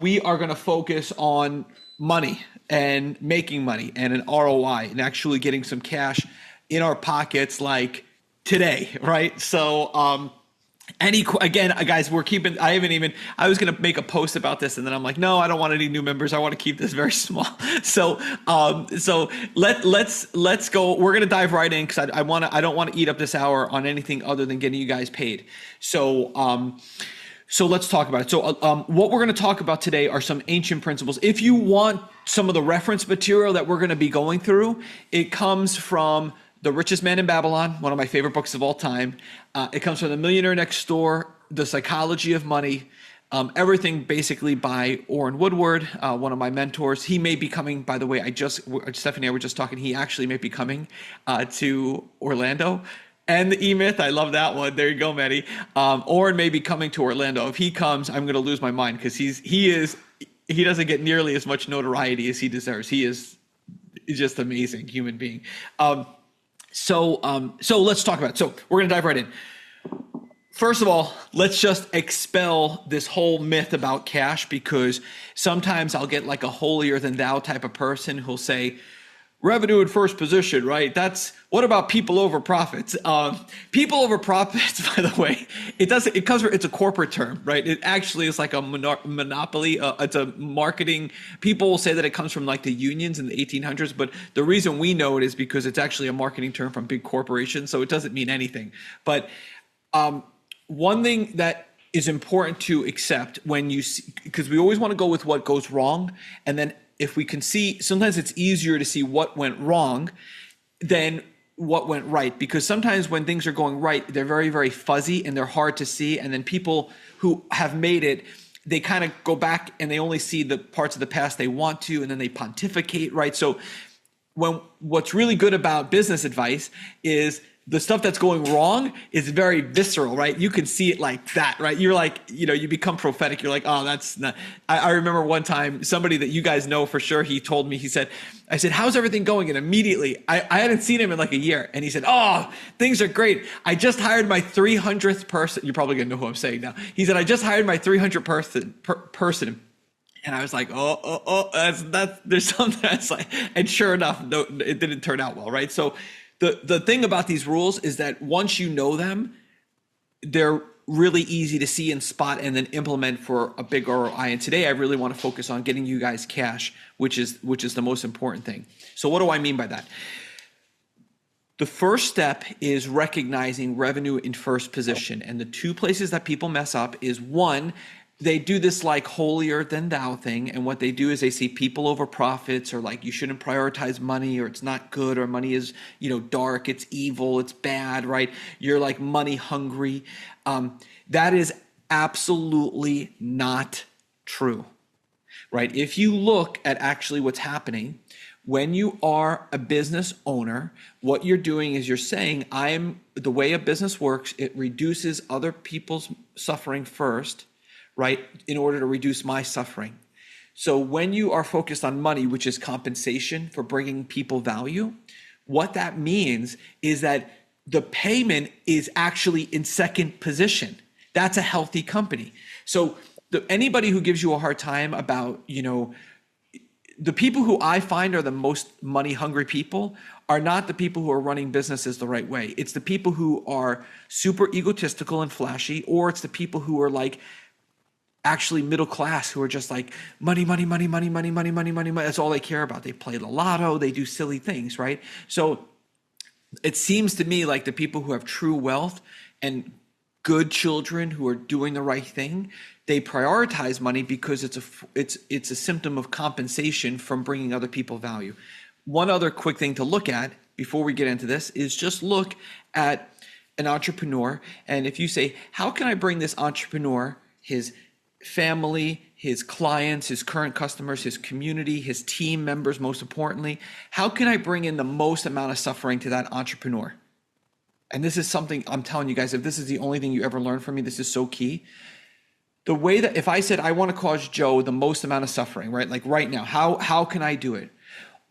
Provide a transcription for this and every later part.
we are going to focus on money and making money and an ROI and actually getting some cash in our pockets like today, right? So, again, guys, I was going to make a post about this and then I'm like, no, I don't want any new members. I want to keep this very small. Let's go. We're going to dive right in because I don't want to eat up this hour on anything other than getting you guys paid. So let's talk about it. So what we're going to talk about today are some ancient principles. If you want some of the reference material that we're going to be going through, it comes from The Richest Man in Babylon, one of my favorite books of all time. It comes from The Millionaire Next Door, The Psychology of Money, everything basically by Orrin Woodward, one of my mentors. He may be coming, by the way, Stephanie and I were just talking, he actually may be coming to Orlando. And the E-Myth, I love that one. There you go, Maddie. Orrin may be coming to Orlando. If he comes, I'm going to lose my mind because he doesn't get nearly as much notoriety as he deserves. He's just an amazing human being. So let's talk about it. So we're going to dive right in. First of all, let's just expel this whole myth about cash, because sometimes I'll get like a holier than thou type of person who'll say, revenue in first position, right? What about people over profits? People over profits, by the way, it's a corporate term, right? It actually is like a monopoly. It's a marketing. People will say that it comes from like the unions in the 1800s, but the reason we know it is because it's actually a marketing term from big corporations. So it doesn't mean anything. But one thing that is important to accept when you see, because we always want to go with what goes wrong, and then if we can see, sometimes it's easier to see what went wrong than what went right, because sometimes when things are going right, they're very, very fuzzy and they're hard to see. And then people who have made it, they kind of go back and they only see the parts of the past they want to, and then they pontificate, right? So what's really good about business advice is the stuff that's going wrong is very visceral, right? You can see it like that, right? You're like, you become prophetic. You're like, oh, that's not. I remember one time somebody that you guys know for sure, he told me, I said, how's everything going? And immediately, I hadn't seen him in like a year. And he said, oh, things are great. I just hired my 300th person. You're probably gonna know who I'm saying now. He said, I just hired my 300th person. And I was like, there's something that's like, and sure enough, no, it didn't turn out well, right? So the thing about these rules is that once you know them, they're really easy to see and spot and then implement for a big ROI. And today I really want to focus on getting you guys cash, which is the most important thing. So what do I mean by that? The first step is recognizing revenue in first position. And the two places that people mess up is, one, they do this like holier than thou thing. And what they do is they see people over profits, or like you shouldn't prioritize money, or it's not good, or money is, dark, it's evil, it's bad, right? You're like money hungry. That is absolutely not true, right? If you look at actually what's happening, when you are a business owner, what you're doing is you're saying, the way a business works, it reduces other people's suffering first, right, in order to reduce my suffering. So when you are focused on money, which is compensation for bringing people value, what that means is that the payment is actually in second position. That's a healthy company. So anybody who gives you a hard time about, the people who I find are the most money hungry people are not the people who are running businesses the right way. It's the people who are super egotistical and flashy, or it's the people who are like, actually middle class, who are just like money, money, money, money, money, money, money, money, money. That's all they care about. They play the lotto, they do silly things, right? So it seems to me like the people who have true wealth and good children who are doing the right thing, they prioritize money because it's a symptom of compensation from bringing other people value. One other quick thing to look at before we get into this is just look at an entrepreneur. And if you say, how can I bring this entrepreneur, his family, his clients, his current customers, his community, his team members, most importantly, how can I bring in the most amount of suffering to that entrepreneur? And this is something I'm telling you guys, if this is the only thing you ever learn from me, this is so key. The way that if I said, I want to cause Joe the most amount of suffering, right? Like right now, how can I do it?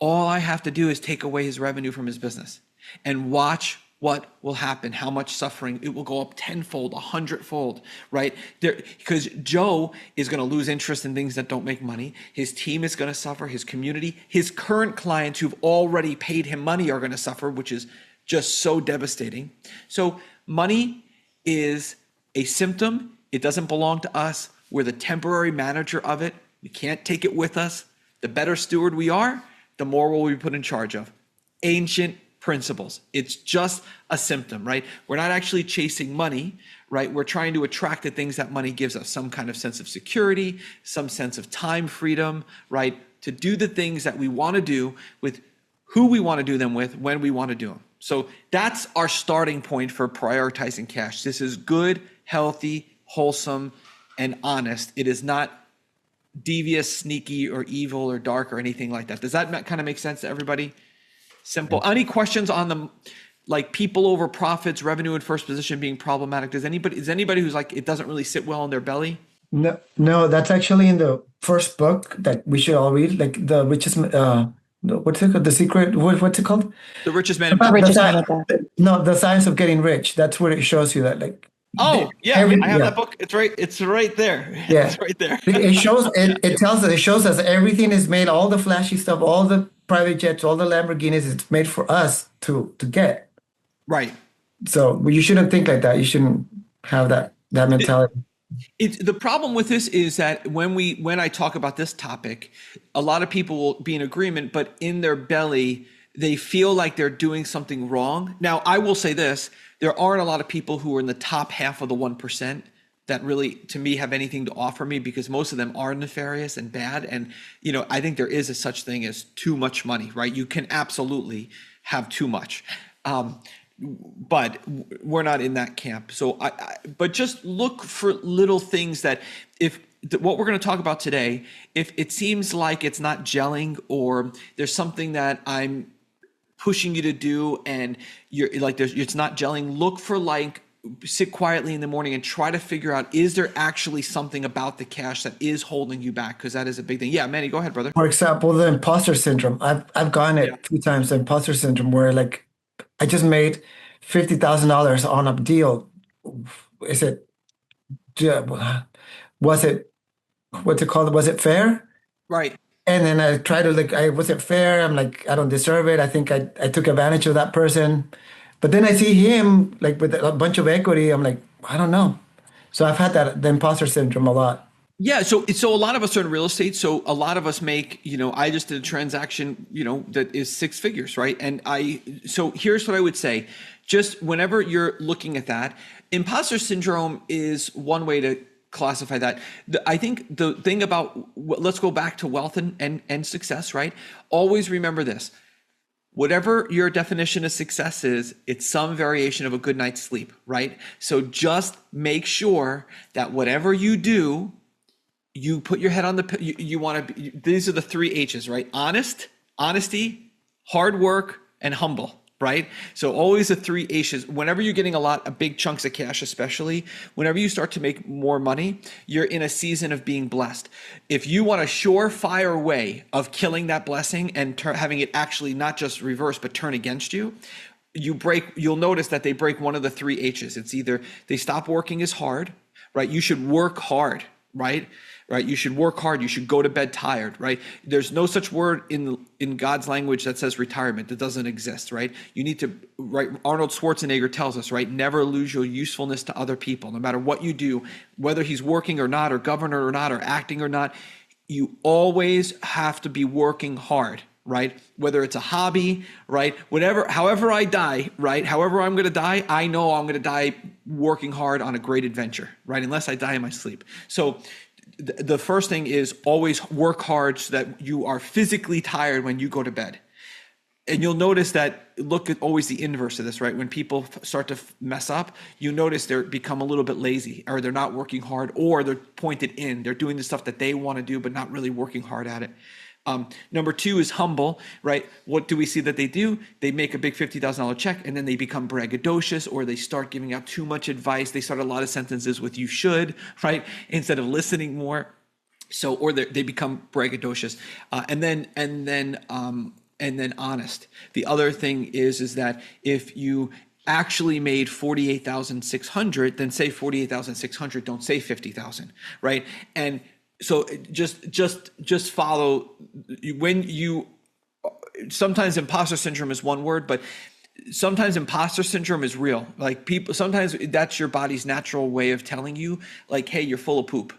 All I have to do is take away his revenue from his business and watch what will happen, how much suffering, it will go up tenfold, 100-fold, right? Because Joe is going to lose interest in things that don't make money. His team is going to suffer, his community, his current clients who've already paid him money are going to suffer, which is just so devastating. So money is a symptom. It doesn't belong to us. We're the temporary manager of it. We can't take it with us. The better steward we are, the more will we put in charge of. Ancient principles. It's just a symptom, right? We're not actually chasing money, right? We're trying to attract the things that money gives us, some kind of sense of security, some sense of time freedom, right? To do the things that we want to do with who we want to do them with, when we want to do them. So that's our starting point for prioritizing cash. This is good, healthy, wholesome, and honest. It is not devious, sneaky, or evil, or dark, or anything like that. Does that kind of make sense to everybody? Simple. Any questions on the like people over profits, revenue in first position being problematic? Is anybody who's like it doesn't really sit well in their belly? No, no, that's actually in the first book that we should all read, like the richest, what's it called? The secret, what's it called? The richest man in The Babylon. richest man in the No, the science of getting rich. That's where it shows you that, like, Oh yeah, every, I have yeah, that book. It's right. It's right there. yeah. It's right there. It shows, it tells us, it shows us everything is made, all the flashy stuff, all the private jets, all the Lamborghinis, it's made for us to get. Right. So you shouldn't think like that. You shouldn't have that mentality. It's the problem with this is that when I talk about this topic, a lot of people will be in agreement, but in their belly, they feel like they're doing something wrong. Now, I will say this, there aren't a lot of people who are in the top half of the 1% that really, to me, have anything to offer me because most of them are nefarious and bad. And, I think there is a such thing as too much money, right? You can absolutely have too much. But we're not in that camp. So but just look for little things that what we're going to talk about today, if it seems like it's not gelling or there's something that I'm pushing you to do and you're like, it's not gelling, look for sit quietly in the morning and try to figure out, is there actually something about the cash that is holding you back? Because that is a big thing. Yeah, Manny, go ahead, brother. For example, the imposter syndrome. I've gotten it Yeah. a few times, the imposter syndrome, where like I just made $50,000 on a deal. Is it, was it, what's it called? Was it fair? Right. And then I try to like, was it fair? I'm like, I don't deserve it. I think I took advantage of that person. But then I see him like with a bunch of equity. I'm like, I don't know. So I've had the imposter syndrome a lot. Yeah, so a lot of us are in real estate. So a lot of us make, I just did a transaction, that is six figures, right? And so here's what I would say. Just whenever you're looking at that, imposter syndrome is one way to classify that. I think the thing about, let's go back to wealth and success, right? Always remember this. Whatever your definition of success is, it's some variation of a good night's sleep, right? So just make sure that whatever you do, you put your head on you want to be, these are the three H's, right? Honesty, hard work, and humble, right? So always the three H's. Whenever you're getting a big chunks of cash, especially whenever you start to make more money, you're in a season of being blessed. If you want a surefire way of killing that blessing and having it actually not just reverse, but turn against you, you'll notice that they break one of the three H's. It's either they stop working as hard, right? You should work hard, right? Right? You should work hard. You should go to bed tired, right? There's no such word in God's language that says retirement. That doesn't exist, right? You need to, right? Arnold Schwarzenegger tells us, right? Never lose your usefulness to other people. No matter what you do, whether he's working or not, or governor or not, or acting or not, you always have to be working hard, right? Whether it's a hobby, right? However I die, right? However I'm going to die, I know I'm going to die working hard on a great adventure, right? Unless I die in my sleep. So the first thing is always work hard so that you are physically tired when you go to bed. And you'll notice that, look at always the inverse of this, right? When people start to mess up, you notice they become a little bit lazy, or they're not working hard, or they're pointed in. They're doing the stuff that they want to do, but not really working hard at it. Number two is humble, right? What do we see that they do? They make a big $50,000 check and then they become braggadocious, or they start giving out too much advice. They start a lot of sentences with "you should," right? Instead of listening more. So, or they become braggadocious, and then honest. The other thing is that if you actually made 48,600, then say 48,600, don't say 50,000, right? And so just follow when you, sometimes imposter syndrome is one word, but sometimes imposter syndrome is real. Like people, sometimes that's your body's natural way of telling you like, hey, you're full of poop,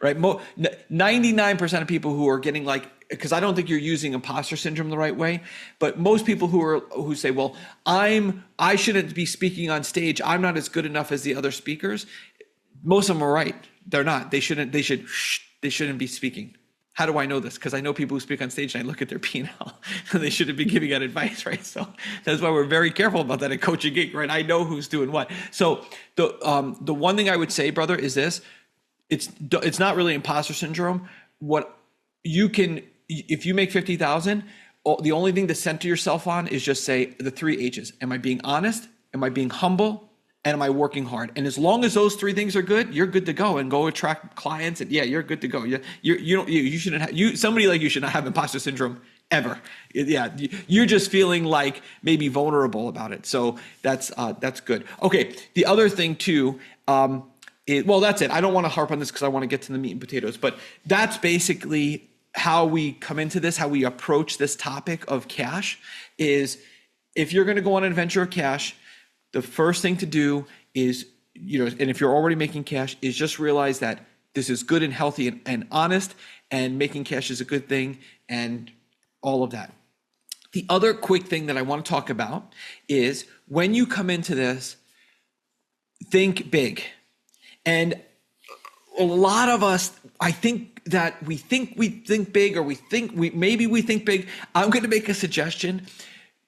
right? 99% of people who are getting like, because I don't think you're using imposter syndrome the right way, but most people who say, well, I shouldn't be speaking on stage, I'm not as good enough as the other speakers. Most of them are right. They're not. They shouldn't be speaking. How do I know this? Because I know people who speak on stage and I look at their P&L and they shouldn't be giving out advice, right? So that's why we're very careful about that at Coaching Geek, right? I know who's doing what. So the one thing I would say, brother, is this: it's not really imposter syndrome. What you can, if you make 50,000, the only thing to center yourself on is just say the 3 H's. Am I being honest? Am I being humble? And am I working hard? And as long as those 3 things are good, you're good to go and go attract clients. And yeah, you're good to go. You shouldn't have, somebody like you should not have imposter syndrome ever. Yeah, you're just feeling like maybe vulnerable about it. So that's good. Okay, the other thing too, well, that's it. I don't want to harp on this because I want to get to the meat and potatoes, but that's basically how we come into this, how we approach this topic of cash is if you're going to go on an adventure of cash, the first thing to do is, and if you're already making cash, is just realize that this is good and healthy and honest, and making cash is a good thing and all of that. The other quick thing that I want to talk about is when you come into this, think big. And a lot of us, I think that we think big, or maybe we think big. I'm going to make a suggestion.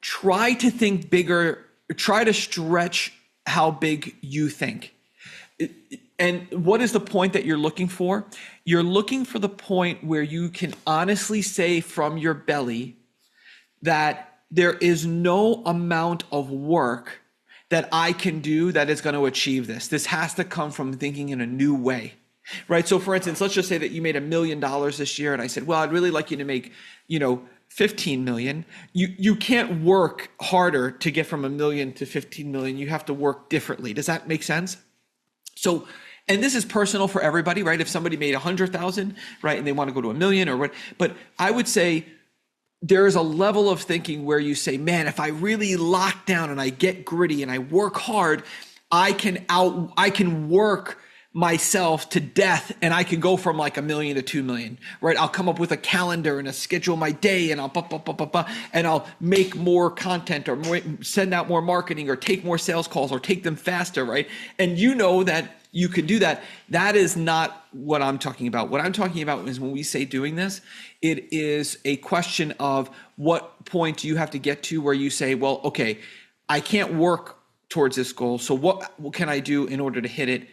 Try to think bigger. Try to stretch how big you think. And what is the point that you're looking for? You're looking for the point where you can honestly say from your belly that there is no amount of work that I can do that is going to achieve this. This has to come from thinking in a new way, right? So for instance, let's just say that you made $1 million this year. And I said, well, I'd really like you to make, 15 million. You can't work harder to get from 1 million to 15 million. You have to work differently. Does that make sense? So, and this is personal for everybody, right? If somebody made 100,000, right, and they want to go to 1 million or what, but I would say there is a level of thinking where you say, man, if I really lock down and I get gritty and I work hard, I can work myself to death and I can go from like 1 million to 2 million, right? I'll come up with a calendar and a schedule my day and I'll make more content or send out more marketing or take more sales calls or take them faster, right? And you know that you could do that. That is not what I'm talking about. What I'm talking about is when we say doing this, it is a question of what point do you have to get to where you say, well, okay, I can't work towards this goal. So what can I do in order to hit it?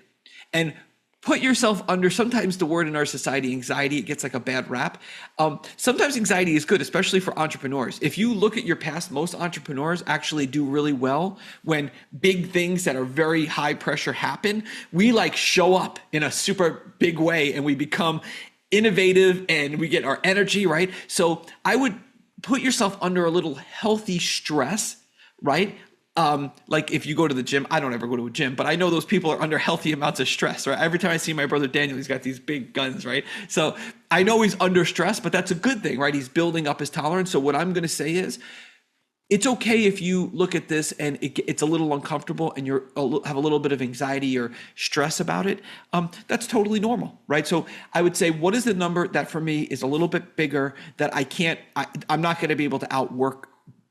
And put yourself under, sometimes the word in our society, anxiety, it gets like a bad rap. Sometimes anxiety is good, especially for entrepreneurs. If you look at your past, most entrepreneurs actually do really well when big things that are very high pressure happen. We like show up in a super big way and we become innovative and we get our energy, right? So I would put yourself under a little healthy stress, right? Like if you go to the gym, I don't ever go to a gym, but I know those people are under healthy amounts of stress, right? Every time I see my brother Daniel, he's got these big guns, right? So I know he's under stress, but that's a good thing, right? He's building up his tolerance. So what I'm going to say is, it's okay if you look at this and it's a little uncomfortable and have a little bit of anxiety or stress about it. That's totally normal, right? So I would say, what is the number that for me is a little bit bigger that I'm not going to be able to outwork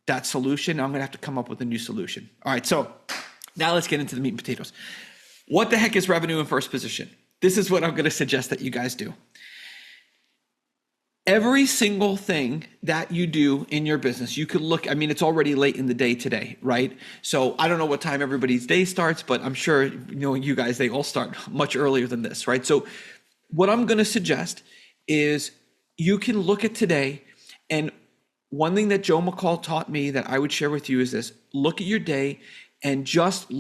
that solution. I'm going to have to come up with a new solution. All right. So now let's get into the meat and potatoes. What the heck is revenue in first position? This is what I'm going to suggest that you guys do. Every single thing that you do in your business, you could look, it's already late in the day today, right? So I don't know what time everybody's day starts, but I'm sure, knowing you guys, they all start much earlier than this, right? So what I'm going to suggest is you can look at today, and one thing that Joe McCall taught me that I would share with you is this: look at your day and just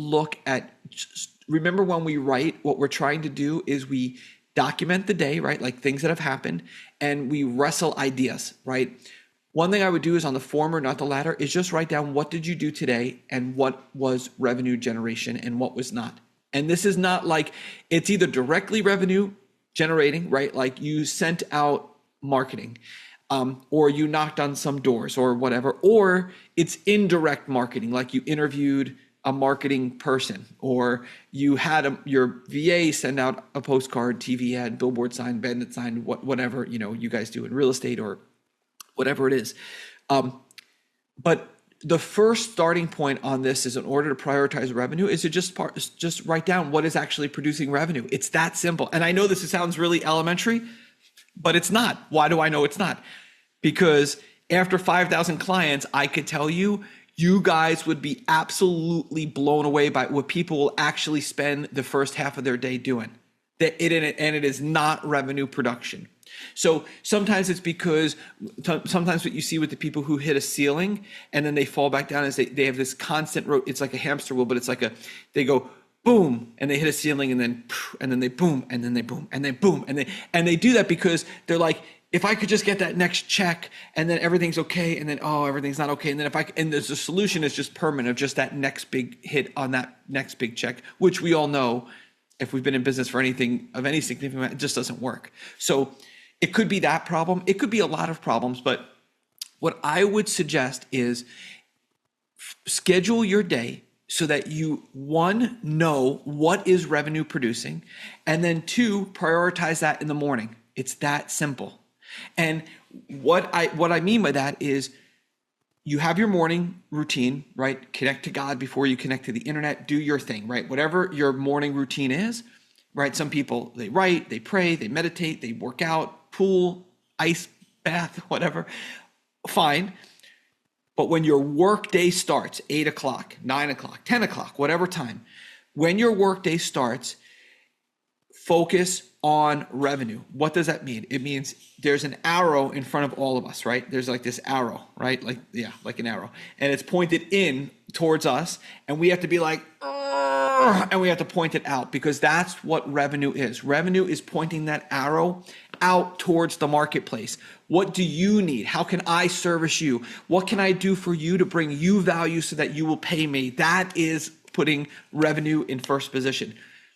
remember when we write, what we're trying to do is we document the day, right? Like things that have happened, and we wrestle ideas, right? One thing I would do is on the former, not the latter, is just write down what did you do today and what was revenue generation and what was not. And this is not like it's either directly revenue generating, right? Like you sent out marketing, or you knocked on some doors or whatever, or it's indirect marketing, like you interviewed a marketing person, or you had your VA send out a postcard, TV ad, billboard sign, bandit sign, whatever you guys do in real estate or whatever it is. But the first starting point on this is, in order to prioritize revenue, is to just write down what is actually producing revenue. It's that simple. And I know this sounds really elementary, but it's not. Why do I know it's not? Because after 5,000 clients, I could tell you, you guys would be absolutely blown away by what people will actually spend the first half of their day doing. And it is not revenue production. So sometimes it's because sometimes what you see with the people who hit a ceiling and then they fall back down is they have this constant it's like a hamster wheel, but it's like they go boom and they hit a ceiling and then they boom and then they boom and then boom and they do that because they're like, if I could just get that next check and then everything's okay, and then everything's not okay, and then and there's a solution is just permanent of just that next big hit on that next big check, which we all know, if we've been in business for anything of any significance, it just doesn't work. So it could be that problem. It could be a lot of problems, but what I would suggest is schedule your day so that you, one, know what is revenue producing, and then two, prioritize that in the morning. It's that simple. And what I mean by that is you have your morning routine, right? Connect to God before you connect to the internet, do your thing, right? Whatever your morning routine is, right? Some people, they write, they pray, they meditate, they work out, pool, ice bath, whatever, fine. But when your work day starts, 8 o'clock, 9 o'clock, 10 o'clock, whatever time, when your work day starts, focus on revenue. What does that mean? It means there's an arrow in front of all of us, right? There's like this arrow, right? Like an arrow. And it's pointed in towards us. And we have to be like, and we have to point it out, because that's what revenue is. Revenue is pointing that arrow out towards the marketplace. What do you need? How can I service you? What can I do for you to bring you value so that you will pay me? That is putting revenue in first position.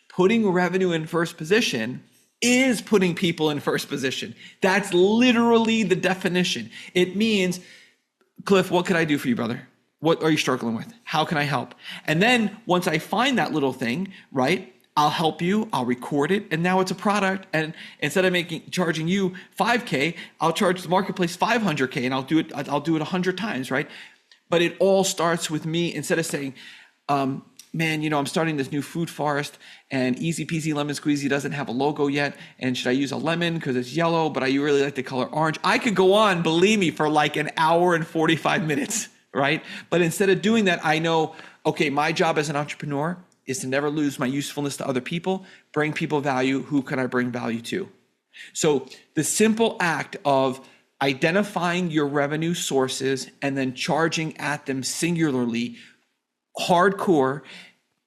Putting revenue in first position is putting people in first position. That's literally the definition. It means, Cliff, what can I do for you, brother? What are you struggling with? How can I help? And then once I find that little thing, right, I'll help you, I'll record it, and now it's a product. And instead of charging you $5K, I'll charge the marketplace $500K, and I'll do it 100 times, right? But it all starts with me. Instead of saying, man, I'm starting this new food forest, and Easy Peasy Lemon Squeezy doesn't have a logo yet. And should I use a lemon because it's yellow, but I really like the color orange? I could go on, believe me, for like an hour and 45 minutes, right? But instead of doing that, I know, okay, my job as an entrepreneur is to never lose my usefulness to other people, bring people value. Who can I bring value to? So the simple act of identifying your revenue sources and then charging at them singularly, hardcore.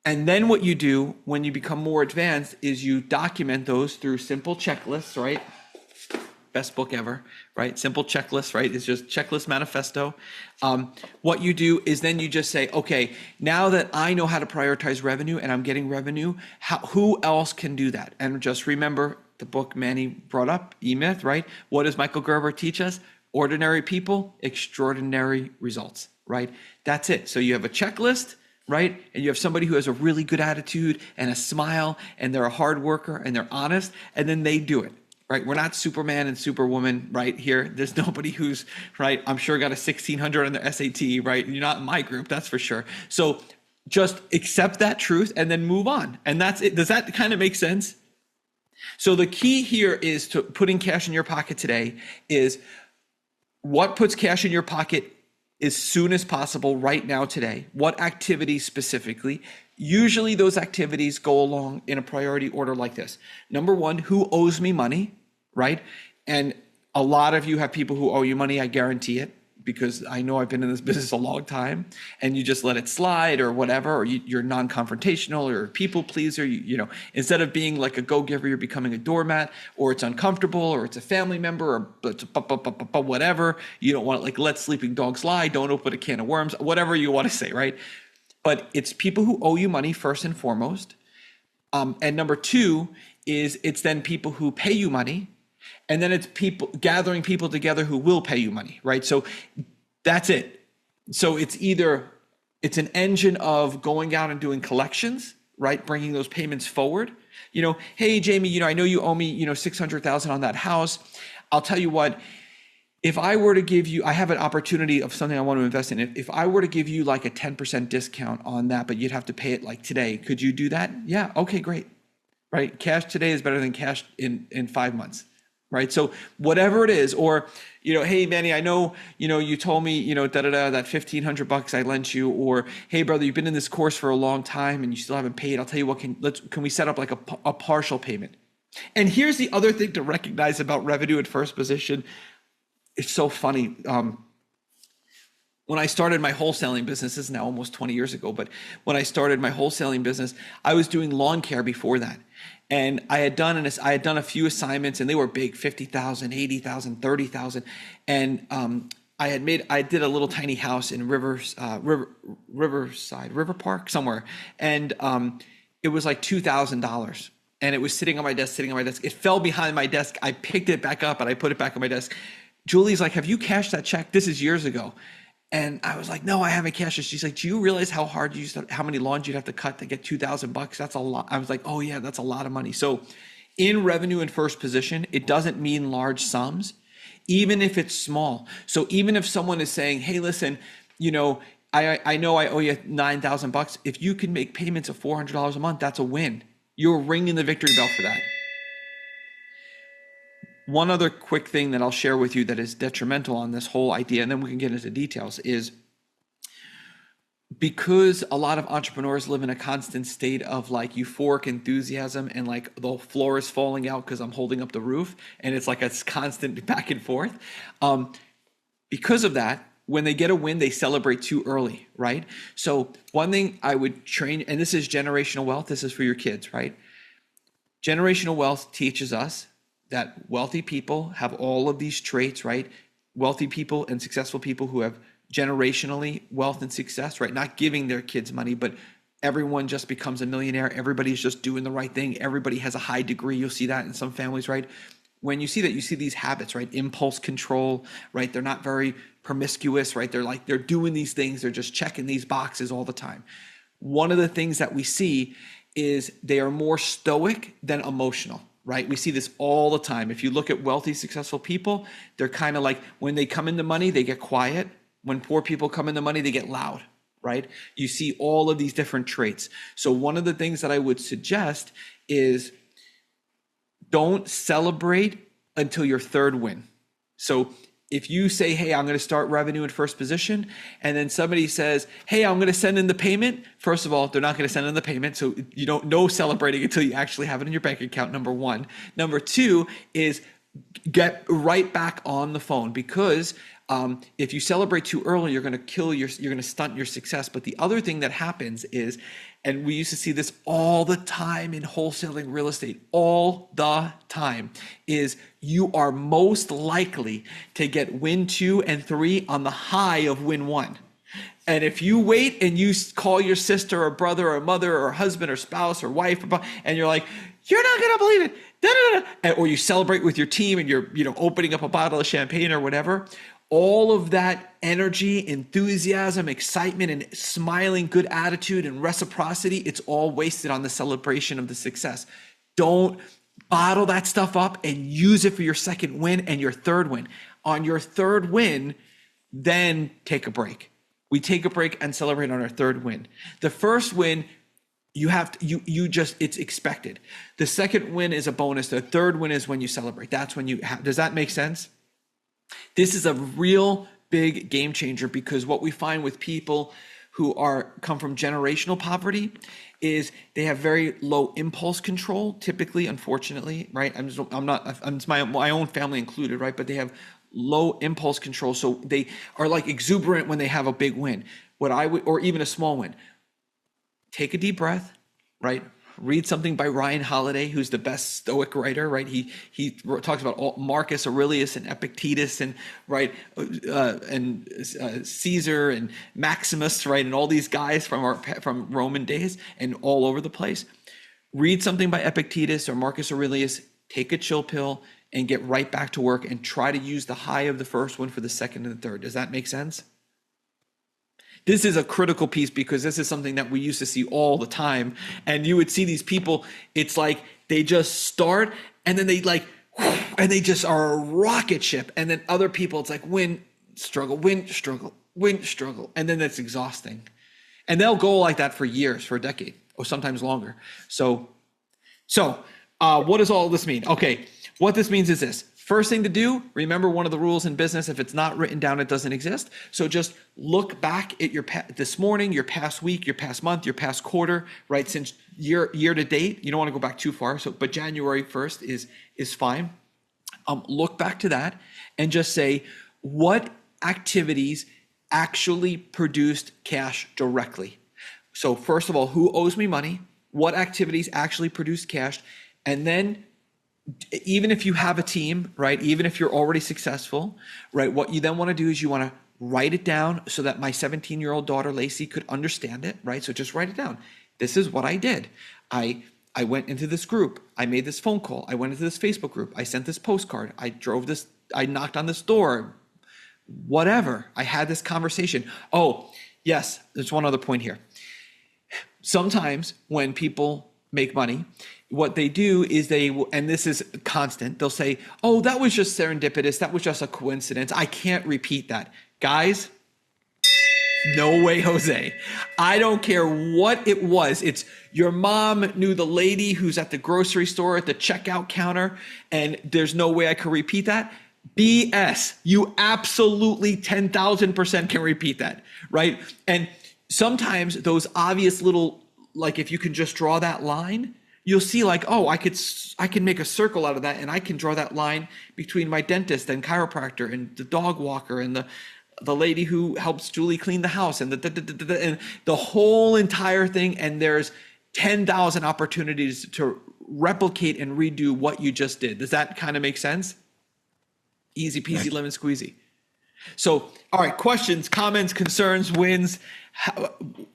And then what you do when you become more advanced is you document those through simple checklists, right? Best book ever, right? Simple checklist, right? It's just checklist manifesto. What you do is then you just say, okay, now that I know how to prioritize revenue and I'm getting revenue, who else can do that? And just remember the book Manny brought up, E-Myth, right? What does Michael Gerber teach us? Ordinary people, extraordinary results, right? That's it. So you have a checklist, right? And you have somebody who has a really good attitude and a smile, and they're a hard worker and they're honest, and then they do it, right? We're not Superman and Superwoman right here. There's nobody who's, right, I'm sure got a 1600 on their SAT, right? You're not in my group, that's for sure. So just accept that truth and then move on. And that's it. Does that kind of make sense? So the key here is to putting cash in your pocket today is what puts cash in your pocket as soon as possible right now today. What activities specifically? Usually those activities go along in a priority order like this. Number one, who owes me money, right? And a lot of you have people who owe you money, I guarantee it. because I know I've been in this business a long time, and you just let it slide or whatever, or you're non-confrontational or a people pleaser. Instead of being like a go-giver, you're becoming a doormat, or it's uncomfortable, or it's a family member, or it's whatever. You don't want to, like, let sleeping dogs lie. Don't open a can of worms. Whatever you want to say, right? But it's people who owe you money first and foremost. And number two is it's then people who pay you money. And then it's gathering people together who will pay you money, right? So that's it. So it's an engine of going out and doing collections, right? Bringing those payments forward. Hey, Jamie, I know you owe me, $600,000 on that house. I'll tell you what, if I were to give you, I have an opportunity of something I want to invest in. If I were to give you like a 10% discount on that, but you'd have to pay it like today, could you do that? Yeah. Okay, great. Right. Cash today is better than cash in 5 months. Right. So whatever it is, or, hey, Manny, I know, you told me, that $1,500 I lent you, or, hey, brother, you've been in this course for a long time and you still haven't paid. I'll tell you what, can we set up like a partial payment? And here's the other thing to recognize about revenue at first position. It's so funny. When I started my wholesaling business, this is now almost 20 years ago, but when I started my wholesaling business, I was doing lawn care before that. And I had done a few assignments, and they were big, 50,000, 80,000, 30,000. And I did a little tiny house in Riverside, River Park somewhere. And it was like $2,000. And it was sitting on my desk. It fell behind my desk. I picked it back up and I put it back on my desk. Julie's like, have you cashed that check? This is years ago. And I was like, no, I haven't cashed it. She's like, do you realize how many lawns you'd have to cut to get $2,000? That's a lot. I was like, oh yeah, that's a lot of money. So in revenue in first position, it doesn't mean large sums, even if it's small. So even if someone is saying, hey, listen, I know I owe you $9,000. If you can make payments of $400 a month, that's a win. You're ringing the victory bell for that. One other quick thing that I'll share with you that is detrimental on this whole idea, and then we can get into details, is because a lot of entrepreneurs live in a constant state of like euphoric enthusiasm and like the floor is falling out because I'm holding up the roof, and it's like a constant back and forth. Because of that, when they get a win, they celebrate too early, right? So one thing I would train, and this is generational wealth, this is for your kids, right? Generational wealth teaches us that wealthy people have all of these traits, right? Wealthy people and successful people who have generationally wealth and success, right? Not giving their kids money, but everyone just becomes a millionaire. Everybody's just doing the right thing. Everybody has a high degree. You'll see that in some families, right? When you see that, you see these habits, right? Impulse control, right? They're not very promiscuous, right? They're doing these things. They're just checking these boxes all the time. One of the things that we see is they are more stoic than emotional. Right? We see this all the time. If you look at wealthy, successful people, they're kind of like, when they come into money, they get quiet. When poor people come into money, they get loud, right? You see all of these different traits. So one of the things that I would suggest is don't celebrate until your third win. So if you say, hey, I'm going to start revenue in first position, and then somebody says, hey, I'm going to send in the payment. First of all, they're not going to send in the payment. So you don't know celebrating until you actually have it in your bank account, number one. Number two is get right back on the phone, because if you celebrate too early, you're going to stunt your success. But the other thing that happens is, and we used to see this all the time in wholesaling real estate, all the time, is you are most likely to get win 2 and 3 on the high of win 1. And if you wait and you call your sister or brother or mother or husband or spouse or wife, and you're like, you're not going to believe it, da-da-da-da, or you celebrate with your team and you're opening up a bottle of champagne or whatever, all of that energy, enthusiasm, excitement, and smiling, good attitude, and reciprocity, it's all wasted on the celebration of the success. Don't bottle that stuff up and use it for your second win and your third win. On your third win, then take a break. We take a break and celebrate on our third win. The first win, it's expected. The second win is a bonus. The third win is when you celebrate. That's when does that make sense? This is a real big game changer, because what we find with people who come from generational poverty is they have very low impulse control, typically, unfortunately, right? It's my own family included, right? But they have low impulse control. So they are like exuberant when they have a big win. What I would, or even a small win, take a deep breath, right? Read something by Ryan Holiday, who's the best Stoic writer, right? He talks about Marcus Aurelius and Epictetus and right and Caesar and Maximus, right, and all these guys from Roman days and all over the place. Read something by Epictetus or Marcus Aurelius. Take a chill pill and get right back to work and try to use the high of the first one for the second and the third. Does that make sense? This is a critical piece because this is something that we used to see all the time. And you would see these people, it's like they just start and then they like, and they just are a rocket ship. And then other people, it's like win, struggle, win, struggle, win, struggle. And then that's exhausting. And they'll go like that for years, for a decade, or sometimes longer. So what does all this mean? Okay, what this means is this. First thing to do, remember one of the rules in business, if it's not written down, it doesn't exist. So just look back at your this morning, your past week, your past month, your past quarter, right? Since year to date, you don't want to go back too far. But January 1st is fine. Look back to that and just say, what activities actually produced cash directly? So first of all, who owes me money? What activities actually produced cash? And then even if you have a team, right? Even if you're already successful, right? What you then want to do is you want to write it down so that my 17-year-old daughter, Lacey, could understand it, right? So just write it down. This is what I did. I went into this group. I made this phone call. I went into this Facebook group. I sent this postcard. I knocked on this door, whatever. I had this conversation. Oh, yes, there's one other point here. Sometimes when people make money, what they do is and this is constant, they'll say, oh, that was just serendipitous. That was just a coincidence. I can't repeat that. Guys, no way, Jose. I don't care what it was. It's your mom knew the lady who's at the grocery store at the checkout counter, and there's no way I could repeat that. BS. You absolutely 10,000% can repeat that, right? And sometimes those obvious little, like if you can just draw that line, you'll see like, oh, I can make a circle out of that, and I can draw that line between my dentist and chiropractor and the dog walker and the lady who helps Julie clean the house and the whole entire thing. And there's 10,000 opportunities to replicate and redo what you just did. Does that kind of make sense? Easy peasy lemon squeezy. So, all right, questions, comments, concerns, wins.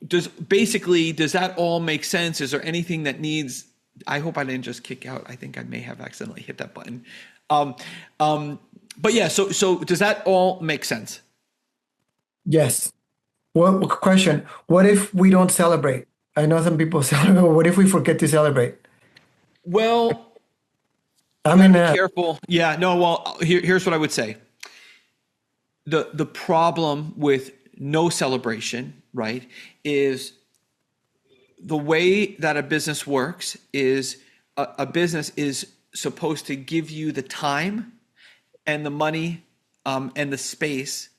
Does that all make sense? Is there anything that needs? I hope I didn't just kick out. I think I may have accidentally hit that button. But yeah, so does that all make sense? Yes. One question. What if we don't celebrate? I know some people celebrate. What if we forget to celebrate? Well, I mean, be careful. Yeah, no, well, here's what I would say. The problem with no celebration, right, is the way that a business works is a business is supposed to give you the time and the money and the space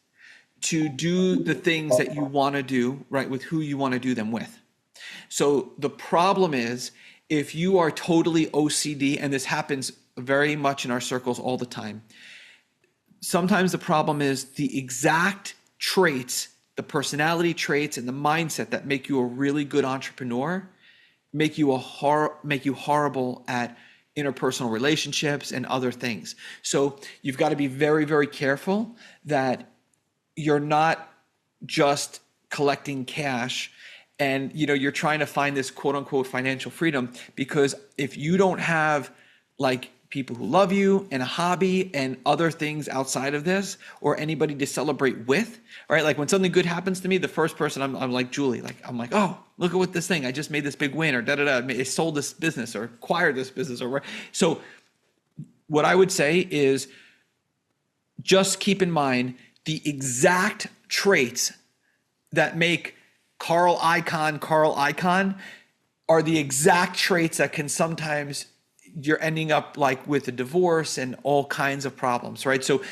to do the things that you want to do, right, with who you want to do them with. So the problem is if you are totally OCD, and this happens very much in our circles all the time, sometimes the problem is the exact traits, the personality traits and the mindset that make you a really good entrepreneur make you horrible at interpersonal relationships and other things. So you've got to be very, very careful that you're not just collecting cash and you're trying to find this quote unquote financial freedom, because if you don't have like people who love you and a hobby and other things outside of this, or anybody to celebrate with, right? Like when something good happens to me, the first person I'm like Julie, like I'm like, oh, look at what this thing, I just made this big win, or I sold this business or acquired this business, or so what I would say is just keep in mind the exact traits that make Carl Icahn are the exact traits that can sometimes you're ending up like with a divorce and all kinds of problems, right? So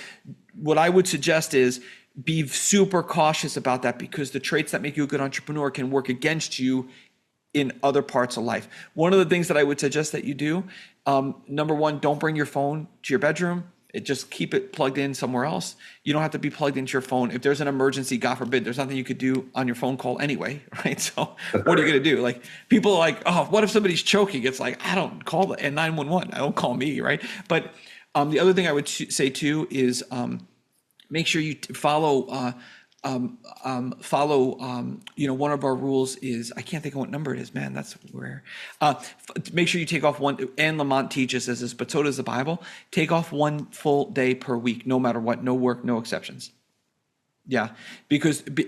what I would suggest is be super cautious about that, because the traits that make you a good entrepreneur can work against you in other parts of life. One of the things that I would suggest that you do, number one, don't bring your phone to your bedroom. Just keep it plugged in somewhere else. You don't have to be plugged into your phone. If there's an emergency, God forbid, there's nothing you could do on your phone call anyway, right? So what are you going to do? Like people are like, oh, what if somebody's choking? It's like, I don't call the 911. I don't call me, right? But the other thing I would say too is make sure you one of our rules is, I can't think of what number it is, man. That's where, make sure you take off one, and Lamont teaches us this, but so does the Bible. Take off one full day per week, no matter what, no work, no exceptions. Yeah,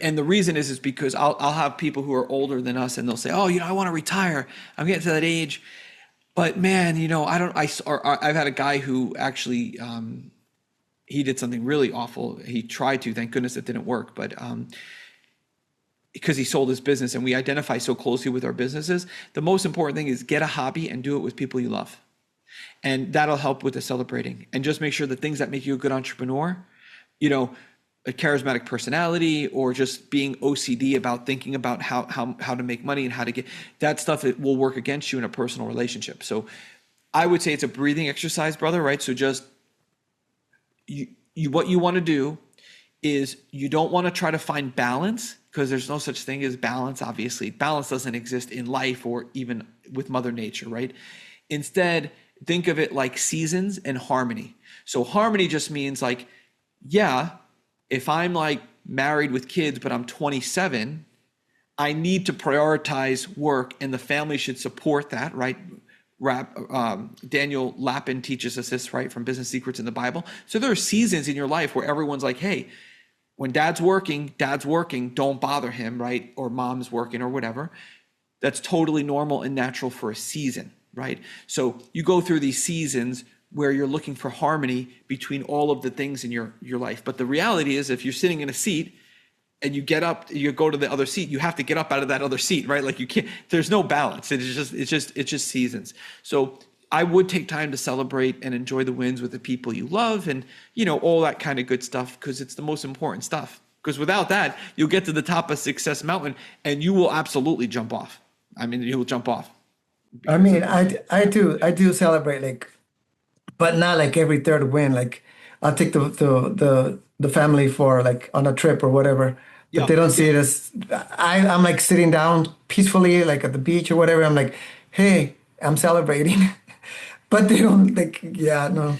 and the reason is because I'll have people who are older than us, and they'll say, oh, I want to retire. I'm getting to that age, but man, I've had a guy who actually, he did something really awful. He tried to, thank goodness it didn't work, but because he sold his business, and we identify so closely with our businesses, the most important thing is get a hobby and do it with people you love. And that'll help with the celebrating. And just make sure the things that make you a good entrepreneur, a charismatic personality, or just being OCD about thinking about how to make money and how to get that stuff, it will work against you in a personal relationship. So I would say it's a breathing exercise, brother, right? So just what you want to do is you don't want to try to find balance, because there's no such thing as balance. Obviously, balance doesn't exist in life or even with Mother Nature, right? Instead, think of it like seasons and harmony. So harmony just means like, yeah, if I'm like married with kids, but I'm 27, I need to prioritize work, and the family should support that, right? Daniel Lapin teaches us this, right, from Business Secrets in the Bible. So there are seasons in your life where everyone's like, hey, when dad's working, don't bother him, right? Or mom's working or whatever. That's totally normal and natural for a season, right? So you go through these seasons where you're looking for harmony between all of the things in your life. But the reality is, if you're sitting in a seat and you get up, you go to the other seat, you have to get up out of that other seat, right? Like you can't, there's no balance. It's just seasons. So I would take time to celebrate and enjoy the wins with the people you love, and, all that kind of good stuff, because it's the most important stuff. Because without that, you'll get to the top of Success Mountain and you will absolutely jump off. I mean, you will jump off. I mean, I do celebrate, like, but not like every third win. Like I'll take the family for like on a trip or whatever, but Yeah. they don't see it as I'm like sitting down peacefully, like at the beach or whatever. I'm like, hey, I'm celebrating, but they don't like. Yeah, no,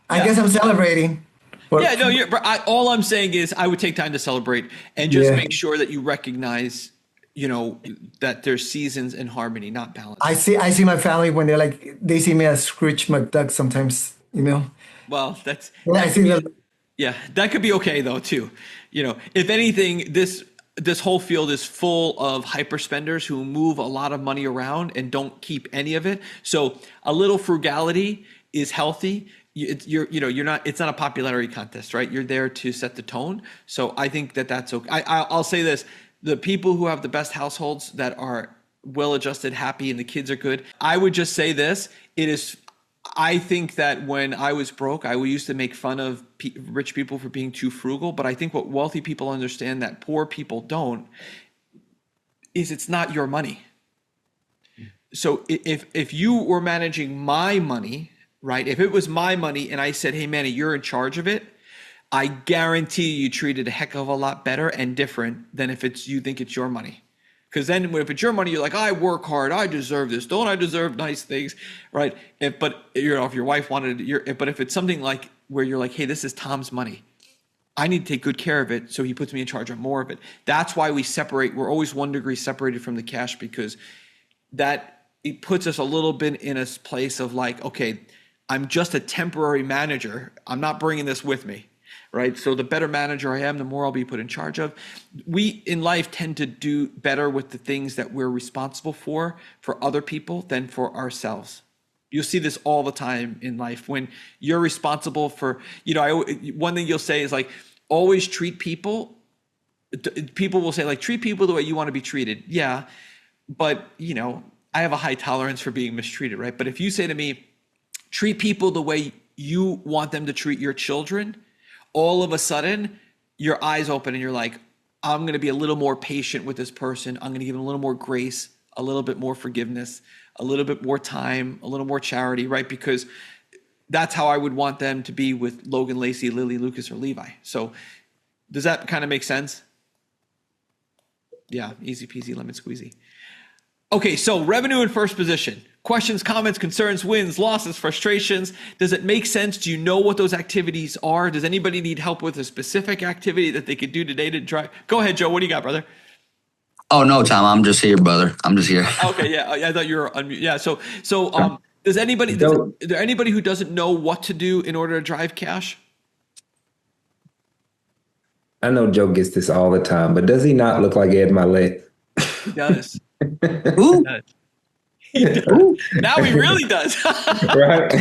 I Yeah. guess I'm celebrating. But Yeah, no, all I'm saying is I would take time to celebrate and just yeah, make sure that you recognize, that there's seasons and harmony, not balance. I see my family when they're like they see me as Scrooge McDuck sometimes. Well, When I that could see be, them. yeah, that could be okay though too. If anything, this whole field is full of hyper spenders who move a lot of money around and don't keep any of it. So a little frugality is healthy. You're not. It's not a popularity contest, right? You're there to set the tone. So I think that's okay. I'll say this: the people who have the best households that are well-adjusted, happy, and the kids are good. I would just say this: it is. I think that when I was broke, I used to make fun of rich people for being too frugal. But I think what wealthy people understand that poor people don't is it's not your money. So if you were managing my money, right? If it was my money and I said, hey, Manny, you're in charge of it, I guarantee you treat it a heck of a lot better and different than if you think it's your money. Because then if it's your money, you're like, I work hard, I deserve this. Don't I deserve nice things, right? But if your wife wanted it, but if it's something like where you're like, hey, this is Tom's money, I need to take good care of it, so he puts me in charge of more of it. That's why we separate. We're always 1 degree separated from the cash, because it puts us a little bit in a place of like, okay, I'm just a temporary manager. I'm not bringing this with me, right? So the better manager I am, the more I'll be put in charge of. We in life tend to do better with the things that we're responsible for other people than for ourselves. You'll see this all the time in life when you're responsible for, one thing you'll say is like, always treat people. People will say like, treat people the way you want to be treated. Yeah. But, I have a high tolerance for being mistreated, right? But if you say to me, treat people the way you want them to treat your children, all of a sudden your eyes open and you're like, I'm going to be a little more patient with this person. I'm going to give them a little more grace. a little bit more forgiveness, a little bit more time, a little more charity, right? Because that's how I would want them to be with Logan, Lacey, Lily, Lucas, or Levi. So does that kind of make sense? Yeah, easy peasy, lemon squeezy. Okay, so revenue in first position. Questions, comments, concerns, wins, losses, frustrations. Does it make sense? Do you know what those activities are? Does anybody need help with a specific activity that they could do today to drive? Go ahead, Joe. What do you got, brother? Oh no, Tom, I'm just here, brother. I'm just here. Okay, yeah, I thought you were unmute. Yeah, is there anybody who doesn't know what to do in order to drive cash? I know Joe gets this all the time, but does he not look like Ed Milet? He does. Ooh, He does. Ooh, Now he really does. right?